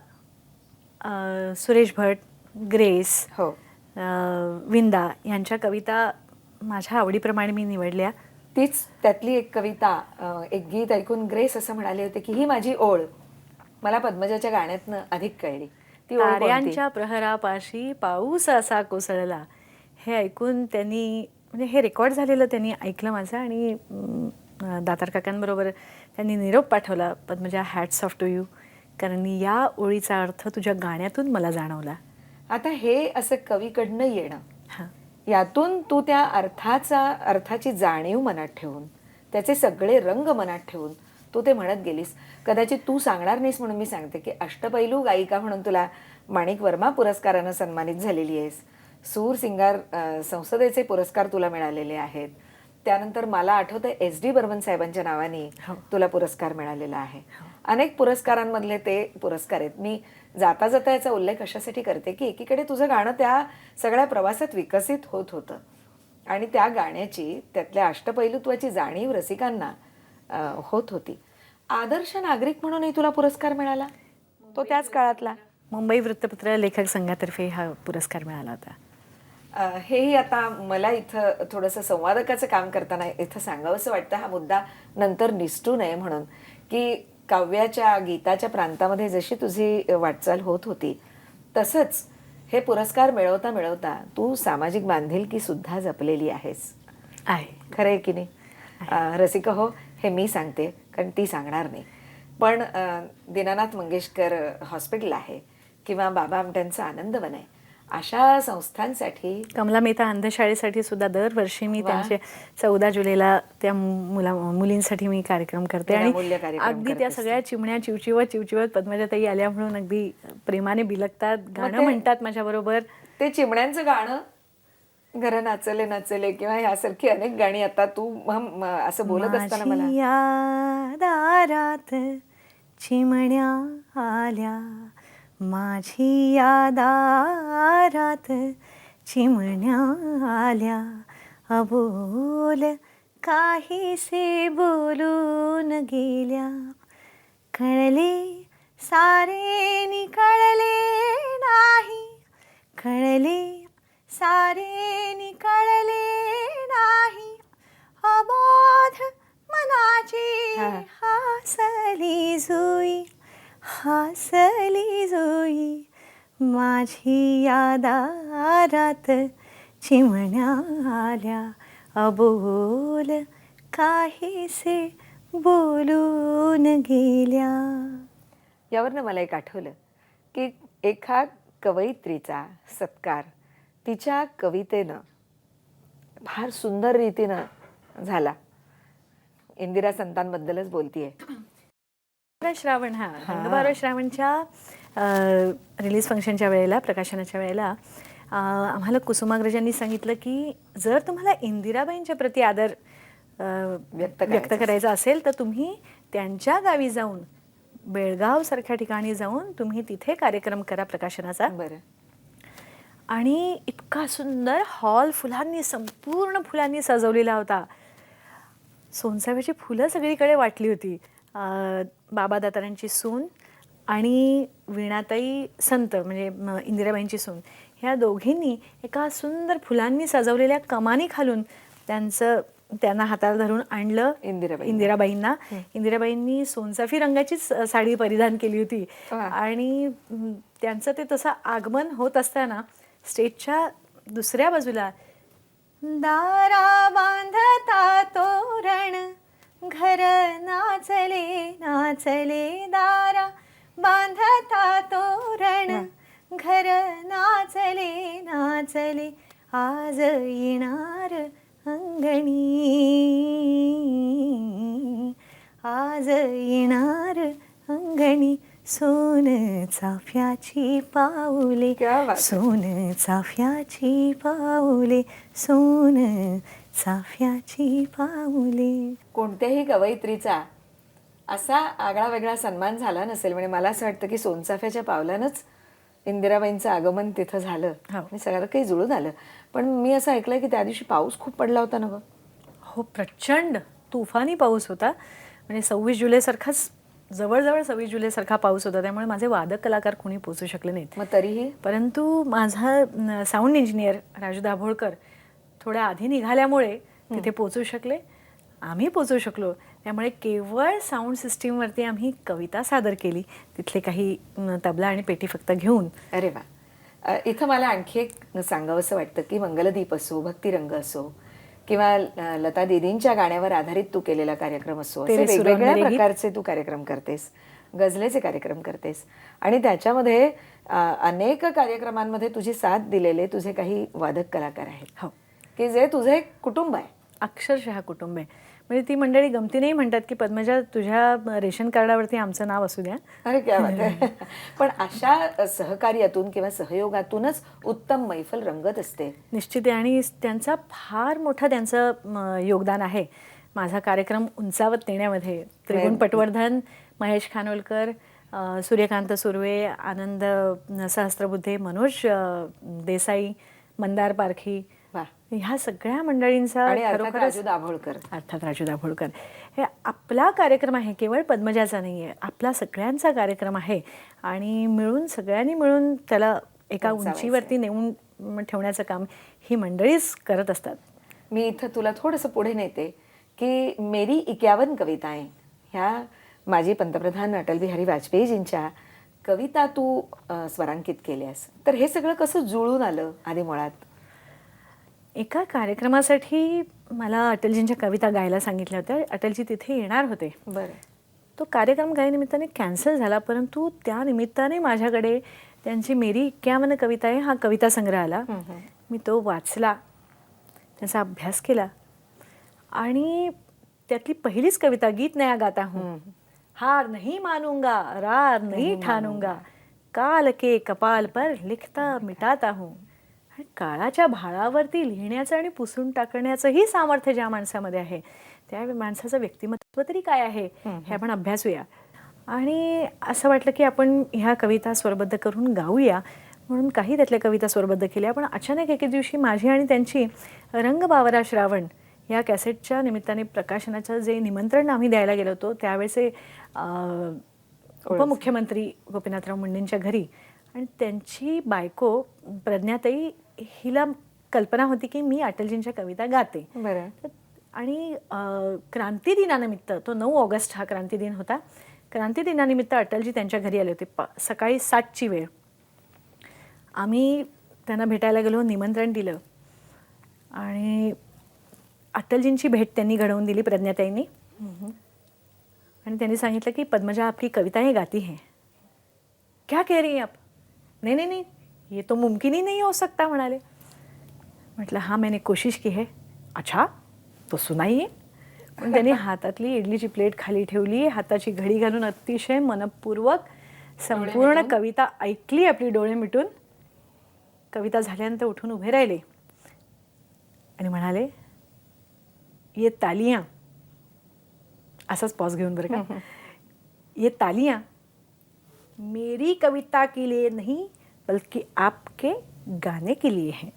सुरेश भट, ग्रेस, हो. विंदा यांच्या कविता माझ्या आवडीप्रमाणे मी निवडल्या. तीच त्यातली एक कविता, एक गीत ऐकून ग्रेस असं म्हणाले होते की ही माझी ओळ मला पद्मजाच्या गाण्यातनं अधिक कळली. ती ओळ कोणती? ताऱ्यांच्या प्रहरापाशी पाऊस असा कोसळला. हे ऐकून त्यांनी, म्हणजे हे रेकॉर्ड झालेलं त्यांनी ऐकलं माझं, आणि दातार काकांबरोबर त्यांनी निरोप पाठवला, Padmaja hats off to you, कारण या ओळीचा अर्थ तुझ्या गाण्यातून मला जाणवला. आता हे असं कवीकडनं येणं, हां. यातून तू त्या अर्थाची जाणीव मनात ठेवून, त्याचे सगळे रंग मनात ठेवून तू ते म्हणत गेलीस. कदाचित तू सांगणार नाहीस म्हणून मी सांगते की अष्टपैलू गायिका म्हणून तुला माणिक वर्मा पुरस्कारानं सन्मानित झालेली आहेस. सूर सिंगार संसदेचे पुरस्कार तुला मिळालेले आहेत. त्यानंतर मला आठवतं SD बर्मन साहेबांच्या नावाने तुला पुरस्कार मिळालेला आहे. अनेक पुरस्कारांमधले ते पुरस्कार आहेत. मी जाता जाता याचा उल्लेख अशासाठी करते की एकीकडे तुझं गाणं त्या सगळ्या प्रवासात विकसित होत होतं, आणि त्या गाण्याची, त्यातल्या अष्टपैलुत्वाची जाणीव रसिकांना होत होती. आदर्श नागरिक म्हणूनही तुला पुरस्कार मिळाला, तो त्याच काळातला. मुंबई वृत्तपत्र लेखक संघातर्फे हा पुरस्कार मिळाला होता. हेही आता मला इथं थोडंसं संवादकाचं काम करताना इथं सांगावंसं वाटतं, हा मुद्दा नंतर निसटू नये म्हणून, की काव्याच्या गीताच्या प्रांतामध्ये जशी तुझी वाटचाल होत होती तसंच हे पुरस्कार मिळवता मिळवता तू सामाजिक बांधिलकी सुद्धा जपलेली आहेस. आहे. खरं आहे की नाही? रसिका हो, हे मी सांगते कारण ती सांगणार नाही. पण दीनानाथ मंगेशकर हॉस्पिटल आहे किंवा बाबा आमट्यांचं आनंदवन आहे, अशा संस्थांसाठी, कमला मेहता अंधशाळेसाठी सुद्धा दरवर्षी मी त्यांचे 14 जुलैला त्या मुलींसाठी मी कार्यक्रम करते, आणि विनामूल्य कार्यक्रम अगदी त्या करतेस. सगळ्या चिमण्या चिवचिवत पद्मजाताई आल्या म्हणून अगदी प्रेमाने बिलकतात, गाणं म्हणतात माझ्याबरोबर. ते चिमण्यांचं गाणं, घर नाचले नाचले किंवा यासारखी अनेक गाणी आता तू असं बोलत असताना मला, माझी दारात चिमण्या आल्या, माझी दारात चिमण्या आल्या, अबोल काहीसे बोलून गेल्या, कळले सारे नि कळले नाही, कळले सारे नि कळले नाही, अबोध मनाची हासली जुई, हासली जुई, माझी दारात चिमण्या आल्या, अबोल काहीसे बोलून गेल्या. यावरनं मला एक आठवलं की एका कवयित्रीचा सत्कार तिच्या कवितेनं फार सुंदर रीतीनं झाला. इंदिरा संतांबद्दलच बोलतीये. श्रावण, हा रंगबारो श्रावणच्या रिलीज फंक्शनच्या वेळेला, प्रकाशनाच्या वेळेला आम्हाला कुसुमाग्रजांनी सांगितलं की जर तुम्हाला इंदिराबाईंच्या प्रती आदर व्यक्त करायचा असेल तर तुम्ही त्यांच्या गावी जाऊन, बेळगाव सारख्या ठिकाणी जाऊन तुम्ही तिथे कार्यक्रम करा प्रकाशनाचा. बरं. आणि इतका सुंदर हॉल फुलांनी, संपूर्ण फुलांनी सजवलेला होता. सोनचाफ्याची फुलं सगळीकडे वाटली होती. बाबा दातारांची सून आणि वीणाताई संत, म्हणजे इंदिराबाईंची सून, ह्या दोघींनी एका सुंदर फुलांनी सजवलेल्या कमानी खालून त्यांना हाताला धरून आणलं इंदिराबाईंना. इंदिराबाईंनी सोनचाफी रंगाचीच साडी परिधान केली होती, आणि त्यांचं ते तसं आगमन होत असताना स्टेजच्या दुसऱ्या बाजूला, दारा बांधता तोरण, घर नाचले नाचले, दारा बांधता तोरण, घर नाचले नाचले, आज येणार अंगणी, आज येणार अंगणी, सोन चाफ्याची पाऊले, क्या बात आहे. सोन चाफ्याची पाऊले, सोन चाफ्याची पाऊले. कोणत्याही कवयित्रीचा असा आगळा वेगळा सन्मान झाला नसेल. म्हणजे मला असं वाटतं की सोनचाफ्याच्या पावलानंच इंदिराबाईंचं आगमन तिथं झालं हो. आणि सगळं काही जुळून आलं. पण मी असं ऐकलंय की त्या दिवशी पाऊस खूप पडला होता ना गं? हो, प्रचंड तुफानी पाऊस होता. म्हणजे 26 जुलैसारखाच, जवळजवळ 26 जुलैसारखा पाऊस होता. त्यामुळे माझे वादक कलाकार कोणी पोचू शकले नाहीत. मग तरीही परंतु माझा साऊंड इंजिनियर राजू दाभोळकर थोड्या आधी निघाल्यामुळे तिथे पोचू शकले, आम्ही पोचू शकलो. त्यामुळे केवळ साऊंड सिस्टीमवरती आम्ही कविता सादर केली, तिथले काही तबला आणि पेटी फक्त घेऊन. अरे वा. इथं मला आणखी एक सांगावंसं वाटतं की मंगलदीप असो, भक्तिरंग असो किंवा लता दीदींच्या गाण्यावर आधारित तू केलेला कार्यक्रम असो, असे तेरे सुरांवर वेगवेगळ्या मेरे गीत. प्रकारचे तू कार्यक्रम करतेस, गझलेचे कार्यक्रम करतेस आणि त्याच्यामध्ये अनेक कार्यक्रमांमध्ये तुझी साथ दिलेले तुझे काही वादक कलाकार आहेत हो, की जे तुझे कुटुंब आहे. अक्षरशः कुटुंब आहे. म्हणजे ती मंडळी गमतीनेही म्हणतात की पद्मजा, तुझ्या रेशन कार्डावरती आमचं नाव असू द्या. अरे क्या बात आहे. पण अशा सहकार्यातून किंवा सहयोगातूनच उत्तम मैफल रंगत असते. निश्चित आहे. आणि त्यांचा फार मोठा योगदान आहे माझा कार्यक्रम उंचावत नेण्यामध्ये. त्रिगुण पटवर्धन, महेश खानोलकर, सूर्यकांत सुर्वे, आनंद सहस्त्रबुद्धे, मनोज देसाई, मंदार पारखी, वा. ह्या सगळ्या मंडळींचा आणि अर्थात खरोखरच, राजू दाभोळकर. अर्थात राजू दाभोळकर, हे आपला कार्यक्रम आहे, केवळ पद्मजाचा नाही आहे, आपला सगळ्यांचा कार्यक्रम आहे. आणि सगळ्यांनी मिळून त्याला एका उंचावायचं. उंचीवरती नेऊन ठेवण्याचं काम ही मंडळीच करत असतात. मी इथं तुला थोडंसं पुढे नेते की मेरी 51 कविताएं ह्या माजी पंतप्रधान अटल बिहारी वाजपेयीजींच्या कविता तू स्वरांकित केल्यास. तर हे सगळं कसं जुळून आलं आधी मुळात? एका कार्यक्रमासाठी मला अटलजींच्या कविता गायला सांगितल्या होत्या. अटलजी तिथे येणार होते. बरं. तो कार्यक्रम काही निमित्ताने कॅन्सल झाला, परंतु त्या निमित्ताने माझ्याकडे त्यांची मेरी 51 कविता आहे हा कविता संग्रह आला. मी तो वाचला, त्याचा अभ्यास केला आणि त्यातली पहिलीच कविता, गीत नया गाता हूँ, हार नहीं मानूंगा, रार नहीं ठानूंगा, काल के कपाल पर लिखता मिटाता हूँ. आणि काळाच्या भाळावरती लिहिण्याचं आणि पुसून टाकण्याचंही सामर्थ्य ज्या माणसामध्ये आहे, त्या माणसाचं व्यक्तिमत्व तरी काय आहे हे आपण अभ्यासूया. आणि असं वाटलं की आपण ह्या कविता स्वरबद्ध करून गाऊया, म्हणून काही त्यातल्या कविता स्वरबद्ध केल्या. पण अचानक एके दिवशी माझी आणि त्यांची रंग बावरा श्रावण या कॅसेटच्या निमित्ताने प्रकाशनाचं जे निमंत्रण आम्ही द्यायला गेलो होतो, त्यावेळेचे उपमुख्यमंत्री गोपीनाथराव मुंडेंच्या घरी, आणि त्यांची बायको प्रज्ञाताई, हिला कल्पना होती की मी अटलजींच्या कविता गाते. बरं. आणि क्रांती दिनानिमित्त, तो 9 ऑगस्ट हा क्रांती दिन होता, क्रांती दिनानिमित्त अटलजी त्यांच्या घरी आले होते. सकाळी 7ची वेळ. आम्ही त्यांना भेटायला गेलो, निमंत्रण दिलं आणि अटलजींची भेट त्यांनी घडवून दिली प्रज्ञाताईंनी. आणि त्यांनी सांगितलं की पद्मजा आपकी कविताएं गाती हैं. क्या कह रही हैं आप? नहीं नहीं नहीं, ये तो मुमकिन ही नहीं हो सकता म्हणाले. म्हटलं हाँ मैंने कोशिश की है. अच्छा तो सुनाइए. पण त्यांनी हातातली इडलीची प्लेट खाली ठेवली, हाताची घडी घालून अतिशय मनपूर्वक संपूर्ण कविता ऐकली आपली, डोळे मिटून. कविता झाल्यानंतर उठून उभे राहिले आणि म्हणाले, ये तालियां, असाच पॉज घेऊन बरं का, ये तालियां मेरी कविता के लिए नहीं बल्कि आपके गाने के लिए हैं.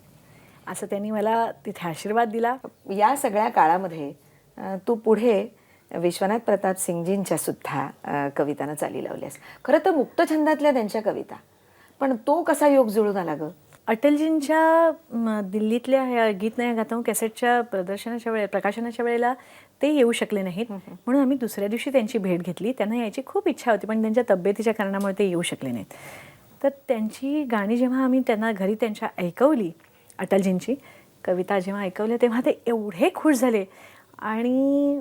असं त्यांनी मला तिथे आशीर्वाद दिला. या सगळ्या काळामध्ये तू पुढे विश्वनाथ प्रताप सिंगजींच्या सुद्धा कवितांना चाली लावल्यास. खरं तर मुक्तछंदातल्या त्यांच्या कविता, पण तो कसा योग जुळून आला गं? अटलजींच्या दिल्लीतल्या ह्या गीत नया गाता हूँ कॅसेटच्या प्रकाशनाच्या वेळेला ते येऊ शकले नाहीत, म्हणून आम्ही दुसऱ्या दिवशी त्यांची भेट घेतली. त्यांना यायची खूप इच्छा होती, पण त्यांच्या तब्येतीच्या कारणामुळे ते येऊ शकले नाहीत. तर त्यांची गाणी जेव्हा आम्ही त्यांना घरी त्यांच्या ऐकवली, अटलजींची कविता जेव्हा ऐकवल्या, तेव्हा ते एवढे खुश झाले आणि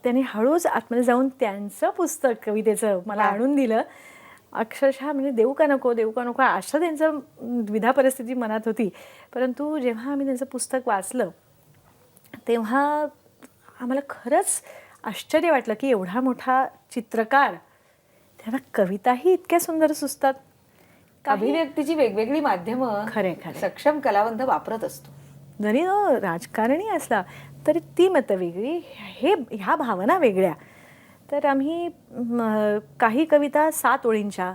त्यांनी हळूच आतमध्ये जाऊन त्यांचं पुस्तक कवितेचं मला आणून दिलं. अक्षरशः म्हणजे देऊ का नको असं त्यांचं द्विधा परिस्थिती मनात होती. परंतु जेव्हा आम्ही त्यांचं पुस्तक वाचलं तेव्हा आम्हाला खरंच आश्चर्य वाटलं की एवढा मोठा चित्रकार त्याला कविताही इतक्या सुंदर सुचतात. अभिव्यक्तीची वेगवेगळी माध्यमं खरे खरे सक्षम कलावंत वापरत असतो. जरी राजकारणी असला तरी ती मतं वेगळी, ह्या भावना वेगळ्या. तर आम्ही काही कविता 7 ओळींच्या,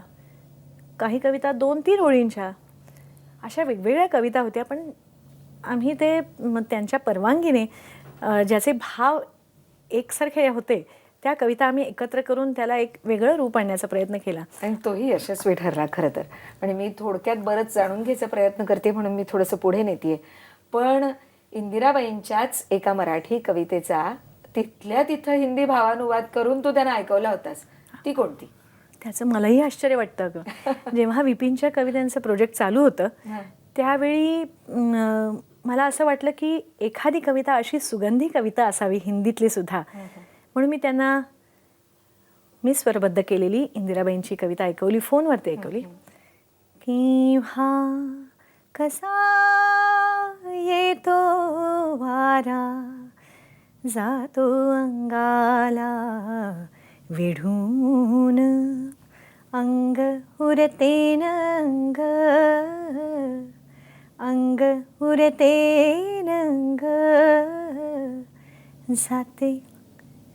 काही कविता 2-3 ओळींच्या, अशा वेगवेगळ्या कविता होत्या. पण आम्ही ते त्यांच्या परवानगीने ज्याचे भाव एकसारखे होते त्या कविता आम्ही एकत्र करून त्याला एक वेगळं रूप आणण्याचा प्रयत्न केला. आणि तोही यशस्वी ठरला खरं तर. आणि मी थोडक्यात बरंच जाणून घ्यायचा प्रयत्न करते म्हणून मी थोडंसं पुढे नेतीये. पण इंदिराबाईंच्याच एका मराठी कवितेचा तिथल्या तिथं हिंदी भावानुवाद करून तू त्यांना ऐकवला होतास, ती कोणती? त्याचं मलाही आश्चर्य वाटतं गं. जेव्हा विपिनच्या कवितांचं प्रोजेक्ट चालू होतं त्यावेळी मला असं वाटलं की एखादी कविता अशी सुगंधी कविता असावी हिंदीतली सुद्धा. म्हणून मी त्यांना स्वरबद्ध केलेली इंदिराबाईंची कविता ऐकवली, फोनवरती ऐकवली. किंवा कसा येतो वारा जातो अंगाला वेढून, अंग उरते न अंग उरते न जाते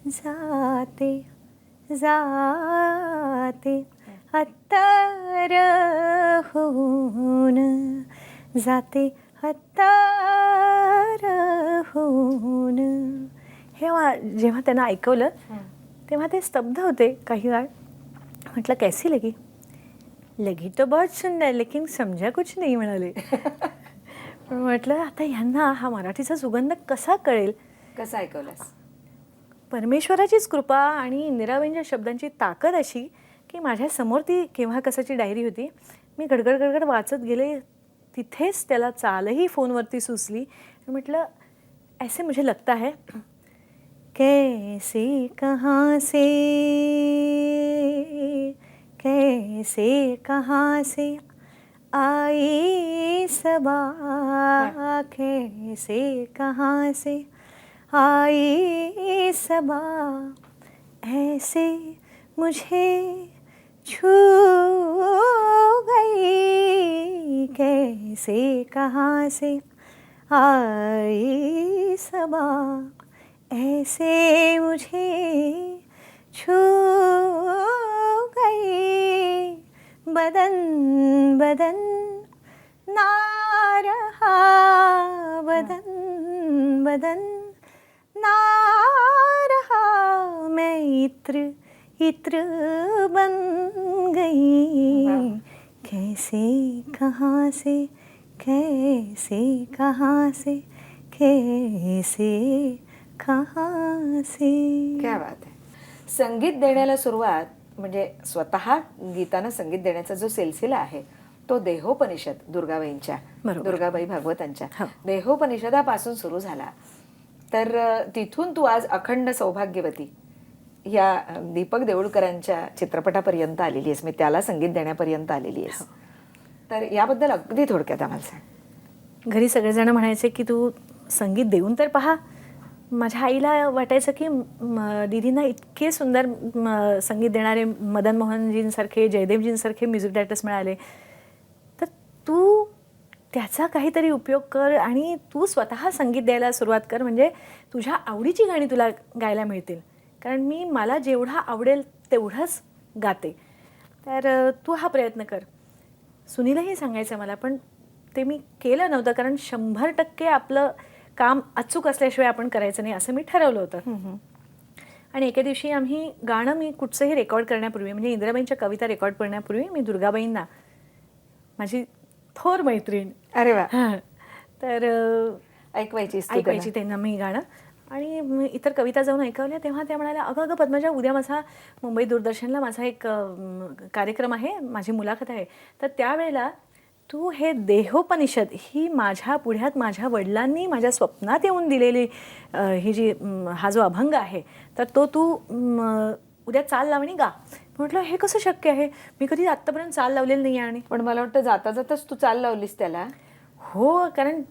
जाते जाते हत्तर होऊन, जाते हत्तर होऊन. जेव्हा त्यांना ऐकवलं तेव्हा ते स्तब्ध होते काही वेळ. म्हटलं कैसी लगी? लगी तो बहुत सुंदर लेकिन समजा कुछ नाही म्हणाले. पण म्हटलं आता ह्यांना हा मराठीचा सुगंध कसा कळेल? कसं ऐकवलंस? परमेश्वराचीच कृपा आणि इंदिराबाईंच्या शब्दांची ताकद अशी की माझ्या समोर ती केव्हा कसाची डायरी होती. मी गडगड गडगड वाचत गेले. तिथेच त्याला चालही फोनवरती सुचली. म्हटलं ऐसे मुझे लगता है कैसे कहाँ से आई सबा, कैसे कहाँ से आई सबा, ऐसे मुझे छू गई, कैसे कहाँ से आई सबा, ऐसे मुझे छू गई, बदन बदन ना रहा, बदन बदन ना रहा, मैं इत्र इत्र बन गई, कैसे कहाँ से कैसे कहाँ से कैसे कहाँ से. क्या बात आहे. संगीत देण्याला सुरुवात म्हणजे स्वतः गीतानं संगीत देण्याचा जो सिलसिला आहे तो देहोपनिषद दुर्गाबाईंच्या, दुर्गाबाई भागवतांच्या देहोपनिषदापासून सुरू झाला. तर तिथून तू आज अखंड सौभाग्यवती या दीपक देऊळकरांच्या चित्रपटापर्यंत आलेली आहेस, मी त्याला संगीत देण्यापर्यंत आलेली आहेस. तर याबद्दल अगदी थोडक्यात आम्हाला सांग. घरी सगळेजण म्हणायचे की तू संगीत देऊन तर पहा. माझ्या आईला वाटायचं की दीदींना इतके सुंदर संगीत देणारे मदन मोहनजींसारखे, जयदेवजींसारखे म्युझिक डायरेक्टर्स मिळाले, तर तू त्याचा काहीतरी उपयोग कर आणि तू स्वतः संगीत द्यायला सुरुवात कर, म्हणजे तुझ्या आवडीची गाणी तुला गायला मिळतील. कारण मला जेवढा आवडेल तेवढंच गाते. तर तू हा प्रयत्न कर. सुनीलही सांगायचं मला, पण ते मी केलं नव्हतं कारण 100% आपलं काम अचूक असल्याशिवाय आपण करायचं नाही असं मी ठरवलं होतं. आणि एके दिवशी आम्ही गाणं मी कुठचंही रेकॉर्ड करण्यापूर्वी, म्हणजे इंदिराबाईंच्या कविता रेकॉर्ड करण्यापूर्वी मी दुर्गाबाईंना, माझी थोर मैत्रीण, अरे वा, तर ऐकवायची त्यांना मी गाणं. आणि इतर कविता जाऊन ऐकवल्या तेव्हा त्या म्हणाल्या, अगं अगं पद्मजा, उद्या माझा मुंबई दूरदर्शनला माझा एक कार्यक्रम आहे, माझी मुलाखत आहे, तर त्यावेळेला तू हे देहोपनिषद ही माझ्या पुढ्यात माझ्या वडिलांनी माझ्या स्वप्नात येऊन दिलेली ही जी हा जो अभंग आहे तर तो तू उद्या चाल लावणी गा. म्हटलं हे कसं शक्य आहे, मी कधी आत्तापर्यंत चाल लावलेली नाही. आणि पण मला वाटतं जाता जाताच तू चाल लावलीस त्याला. हो, कारण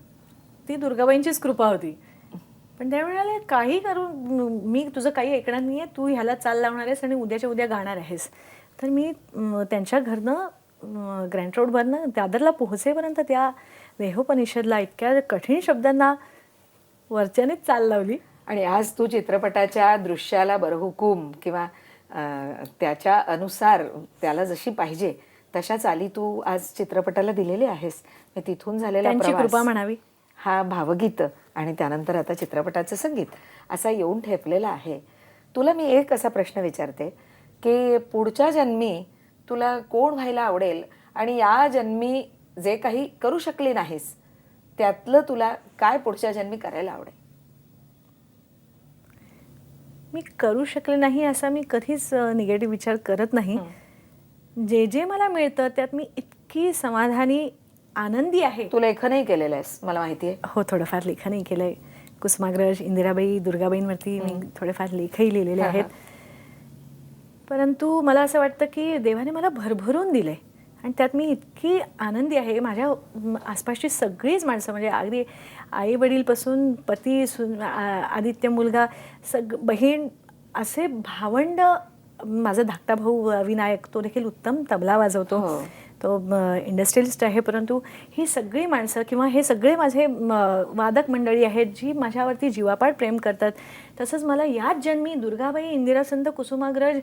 ती दुर्गाबाईंचीच कृपा होती. पण ते म्हणाले काही करून मी तुझं काही ऐकणार नाही आहे, तू ह्याला चाल लावणार आहेस आणि उद्याच्या उद्या गाणार आहेस. तर मी त्यांच्या घरनं ग्रँट रोडवरनं दादरला पोहोचेपर्यंत त्या देहोपनिषदला इतक्या कठीण शब्दांना वरच्यानेच चाल लावली. आणि आज तू चित्रपटाच्या दृश्याला बरहुकूम किंवा त्याच्या अनुसार त्याला जशी पाहिजे तशा चाली तू आज चित्रपटाला दिलेली आहेस. मग तिथून झालेला त्यांची प्रवास, कृपा म्हणावी. हा भावगीत आणि त्यानंतर आता चित्रपटाचं संगीत असा येऊन ठेपलेला आहे. तुला मी एक असा प्रश्न विचारते की पुढच्या जन्मी तुला कोण व्हायला आवडेल आणि या जन्मी जे काही करू शकली नाहीस त्यातलं तुला काय पुढच्या जन्मी करायला आवडेल? मी करू शकले नाही असा मी कधीच निगेटिव्ह विचार करत नाही. जे जे मला मिळतं त्यात मी इतकी समाधानी आनंदी आहे. तू लेखनही केलेलं आहेस मला माहिती आहे. हो, थोडंफार लेखनही केलं आहे. कुसुमाग्रज, इंदिराबाई, दुर्गाबाईंवरती मी थोडेफार लेखही लिहिलेले आहेत. परंतु मला असं वाटतं की देवाने मला भरभरून दिलं आहे आणि त्यात मी इतकी आनंदी आहे. माझ्या आसपासची सगळीच माणसं म्हणजे अगदी आई वडीलपासून पती आदित्य मुलगा बहीण असे भावंड. माझा धाकटा भाऊ विनायक, तो देखील उत्तम तबला वाजवतो. तो इंडस्ट्रियलिस्ट आहे. परंतु ही सगळी माणसं किंवा हे सगळे माझे वादक मंडळी आहेत जी माझ्यावरती जीवापाड प्रेम करतात. तसंच मला याच जन्मी दुर्गाबाई, इंदिरासंत, कुसुमाग्रज,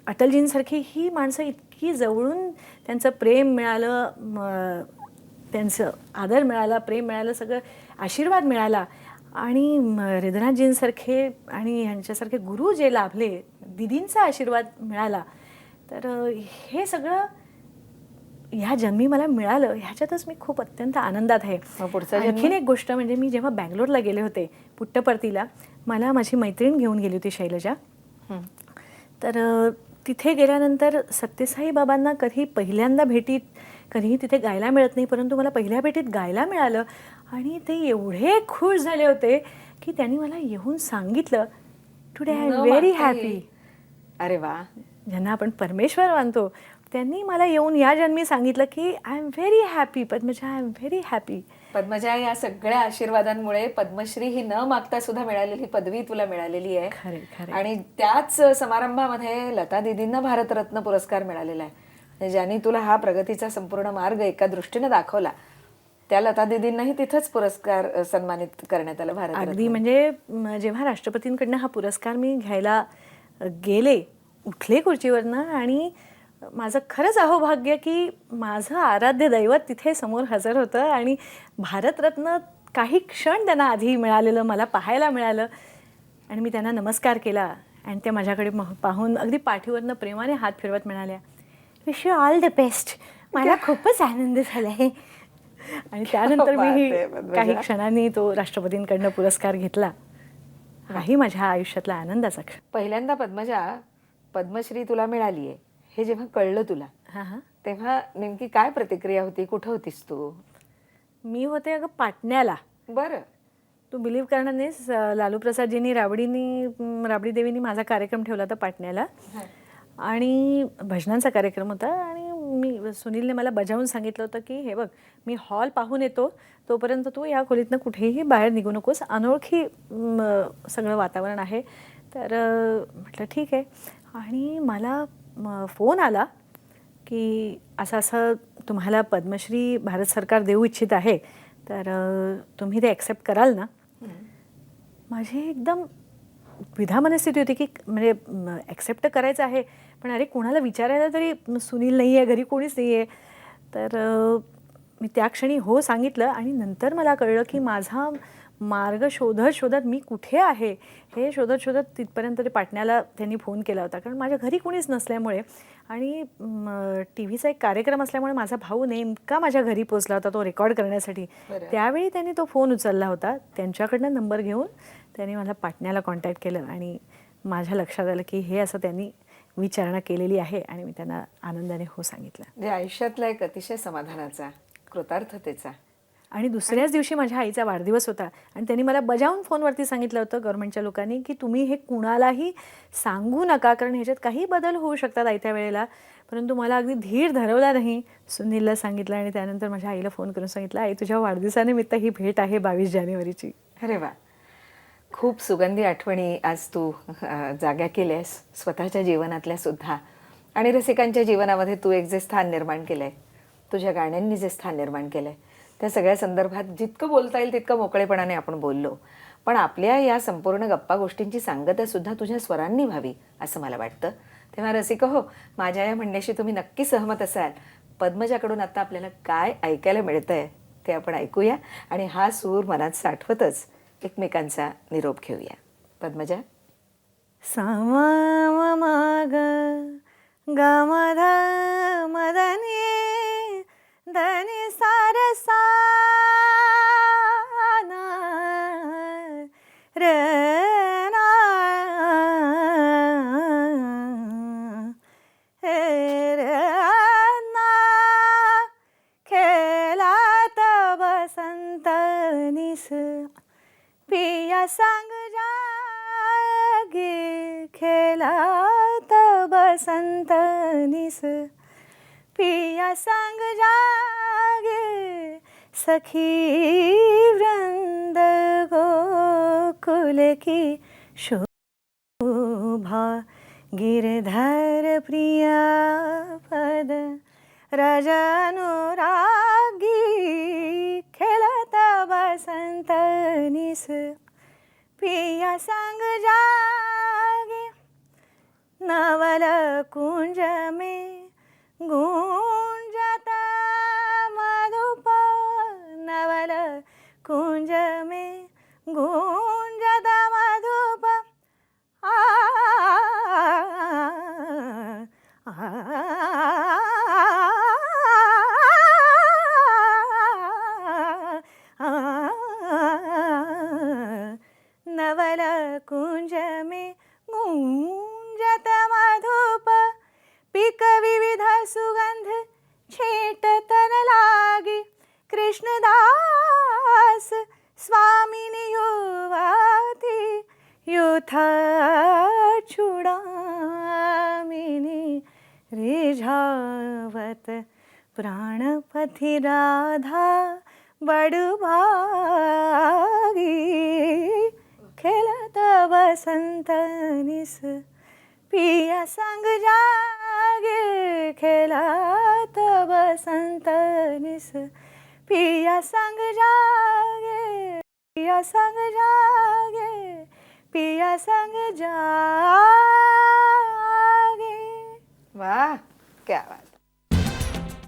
अटलजींसारखी ही माणसं इतकी जवळून त्यांचं प्रेम मिळालं, त्यांचं आदर मिळाला, प्रेम मिळालं, सगळं आशीर्वाद मिळाला. आणि हृदयनाथजींसारखे आणि ह्यांच्यासारखे गुरु जे लाभले, दिदींचा आशीर्वाद मिळाला. तर हे सगळं ह्या जन्मी मला मिळालं, ह्याच्यातच मी खूप अत्यंत आनंदात आहे. आणखीन एक गोष्ट म्हणजे मी जेव्हा बँगलोरला गेले होते पुट्टपर्तीला, मला माझी मैत्रीण घेऊन गेली होती शैलजा. तर तिथे गेल्यानंतर सत्यसाई बाबांना कधी पहिल्यांदा भेटीत कधीही तिथे गायला मिळत नाही, परंतु मला पहिल्या भेटीत गायला मिळालं आणि ते एवढे खुश झाले होते की त्यांनी मला येऊन सांगितलं, today I am very happy. अरे वा. ज्यांना आपण परमेश्वर मानतो त्यांनी मला येऊन या जन्मी सांगितलं की I am very happy Padmaja, I am very happy. Padmaja, या सगळ्या आशीर्वादांमुळे पद्मश्री ही न मागता सुद्धा मिळालेली पदवी तुला मिळालेली आहे. खरे खरे. आणि त्याच समारंभामध्ये लता दीदींना भारतरत्न पुरस्कार मिळालेला आहे. ज्यांनी तुला हा प्रगतीचा संपूर्ण मार्ग एका दृष्टीने दाखवला, त्या लता दीदींनाही तिथंच पुरस्कार सन्मानित करण्यात आला भारतरत्न. अगदी म्हणजे जेव्हा राष्ट्रपतींकडनं हा पुरस्कार मी घ्यायला गेले, उठले खुर्चीवरनं आणि माझं खरंच अहोभाग्य की माझं आराध्य दैवत तिथे समोर हजर होतं आणि भारतरत्न काही क्षण त्यांना आधी मिळालेलं मला पाहायला मिळालं आणि मी त्यांना नमस्कार केला आणि त्या माझ्याकडे पाहून अगदी पाठीवरनं प्रेमाने हात फिरवत म्हणाल्या, wish you all the best. मला खूपच आनंद झाला आहे. आणि त्यानंतर मी काही क्षणांनी तो राष्ट्रपतींकडनं पुरस्कार घेतला. काही माझ्या आयुष्यातला आनंदाचा क्षण. पहिल्यांदा पद्मजा पद्मश्री तुला मिळाली आहे हे जेव्हा कळलं तुला, तेव्हा नेमकी काय प्रतिक्रिया होती? कुठं होतीस तू? मी होते अगं पाटण्याला. बरं. तू बिलीव्ह करणार नाहीस, लालू प्रसादजींनी राबडी देवींनी माझा कार्यक्रम ठेवला होता पाटण्याला आणि भजनांचा कार्यक्रम होता. आणि सुनीलने मला बजावून सांगितलं होतं की हे बघ, मी हॉल पाहून येतो, तोपर्यंत तू या खोलीतनं कुठेही बाहेर निघू नकोस, अनोळखी सगळं वातावरण आहे. तर म्हटलं ठीक आहे. आणि मला फोन आला की असं असं तुम्हाला पद्मश्री भारत सरकार देऊ इच्छित आहे, तर तुम्ही ते ॲक्सेप्ट कराल ना? माझी एकदम द्विधा मनस्थिती होती की म्हणजे ॲक्सेप्ट करायचं आहे, पण अरे कोणाला विचारायला तरी सुनील नाही आहे, घरी कोणीच नाही आहे. तर मी त्या क्षणी हो सांगितलं आणि नंतर मला कळलं की माझा मार्ग शोधत शोधत मी कुठे आहे हे शोधत शोधत तिथपर्यंत ते पाटण्याला त्यांनी फोन केला होता. कारण माझ्या घरी कोणीच नसल्यामुळे आणि टी व्हीचा एक कार्यक्रम असल्यामुळे माझा भाऊ नेमका माझ्या घरी पोचला होता तो रेकॉर्ड करण्यासाठी. त्यावेळी त्यांनी तो फोन उचलला होता. त्यांच्याकडनं नंबर घेऊन त्यांनी मला पाटण्याला कॉन्टॅक्ट केलं आणि माझ्या लक्षात आलं की हे असं त्यांनी विचारणा केलेली आहे आणि मी त्यांना आनंदाने हो सांगितलं. म्हणजे आयुष्यातला एक अतिशय समाधानाचा, कृतार्थतेचा आणि दुसऱ्याच दिवशी माझ्या आईचा वाढदिवस होता आणि त्यांनी मला बजावून फोनवरती सांगितलं होतं गव्हर्नमेंटच्या लोकांनी की तुम्ही हे कुणालाही सांगू नका, कारण ह्याच्यात काही बदल होऊ शकतात आयत्या वेळेला. परंतु मला अगदी धीर धरवला नाही. सुनीलला सांगितलं आणि त्यानंतर माझ्या आईला फोन करून सांगितलं, आई तुझ्या वाढदिवसानिमित्त ही भेट आहे 22 जानेवारीची. अरे वा, खूप सुगंधी आठवणी आज तू जाग्या केल्यास स्वतःच्या जीवनातल्या सुद्धा, आणि रसिकांच्या जीवनामध्ये तू एक जे स्थान निर्माण केलं आहे, तुझ्या गाण्यांनी जे स्थान निर्माण केलं आहे, त्या सगळ्या संदर्भात जितकं बोलता येईल तितकं मोकळेपणाने आपण बोललो. पण आपल्या या संपूर्ण गप्पा गोष्टींची सांगतासुद्धा तुझ्या स्वरांनी व्हावी असं मला वाटतं. तेव्हा रसिक हो, माझ्या या म्हणण्याशी तुम्ही नक्की सहमत असाल. पद्मजाकडून आता आपल्याला काय ऐकायला मिळतं आहे ते आपण ऐकूया आणि हा सूर मनात साठवतच एकमेकांचा निरोप घेऊया. पद्मजा. सामा माग गमध मदनी धनी सारसाना रना रना खेळात बसंत निस पिया सांग जागे खेळात बसंत निस पिया सांग जागे सखी वृंद गोकुल की शोभा गिरधर प्रिया पद रजनुरागी खेळत बसंत निस पिया सांग जागे नवल कुंज में गूंजता मधुप नवल कुंज में गूंजता मधुप नवल कुंज में गूंजत मधुप पिक विविध सुगंध छेट तन लागी कृष्णदास स्वामिनी युवती युथा चूड़ामिनी रिझावत प्राणपथी राधा बडभागी खेळत बसंत निस पिया सांग जागे खेळत बसंत निस पिया सांग जागे पिया सांग जागे पिया सांग जागे. वाह, क्या बात.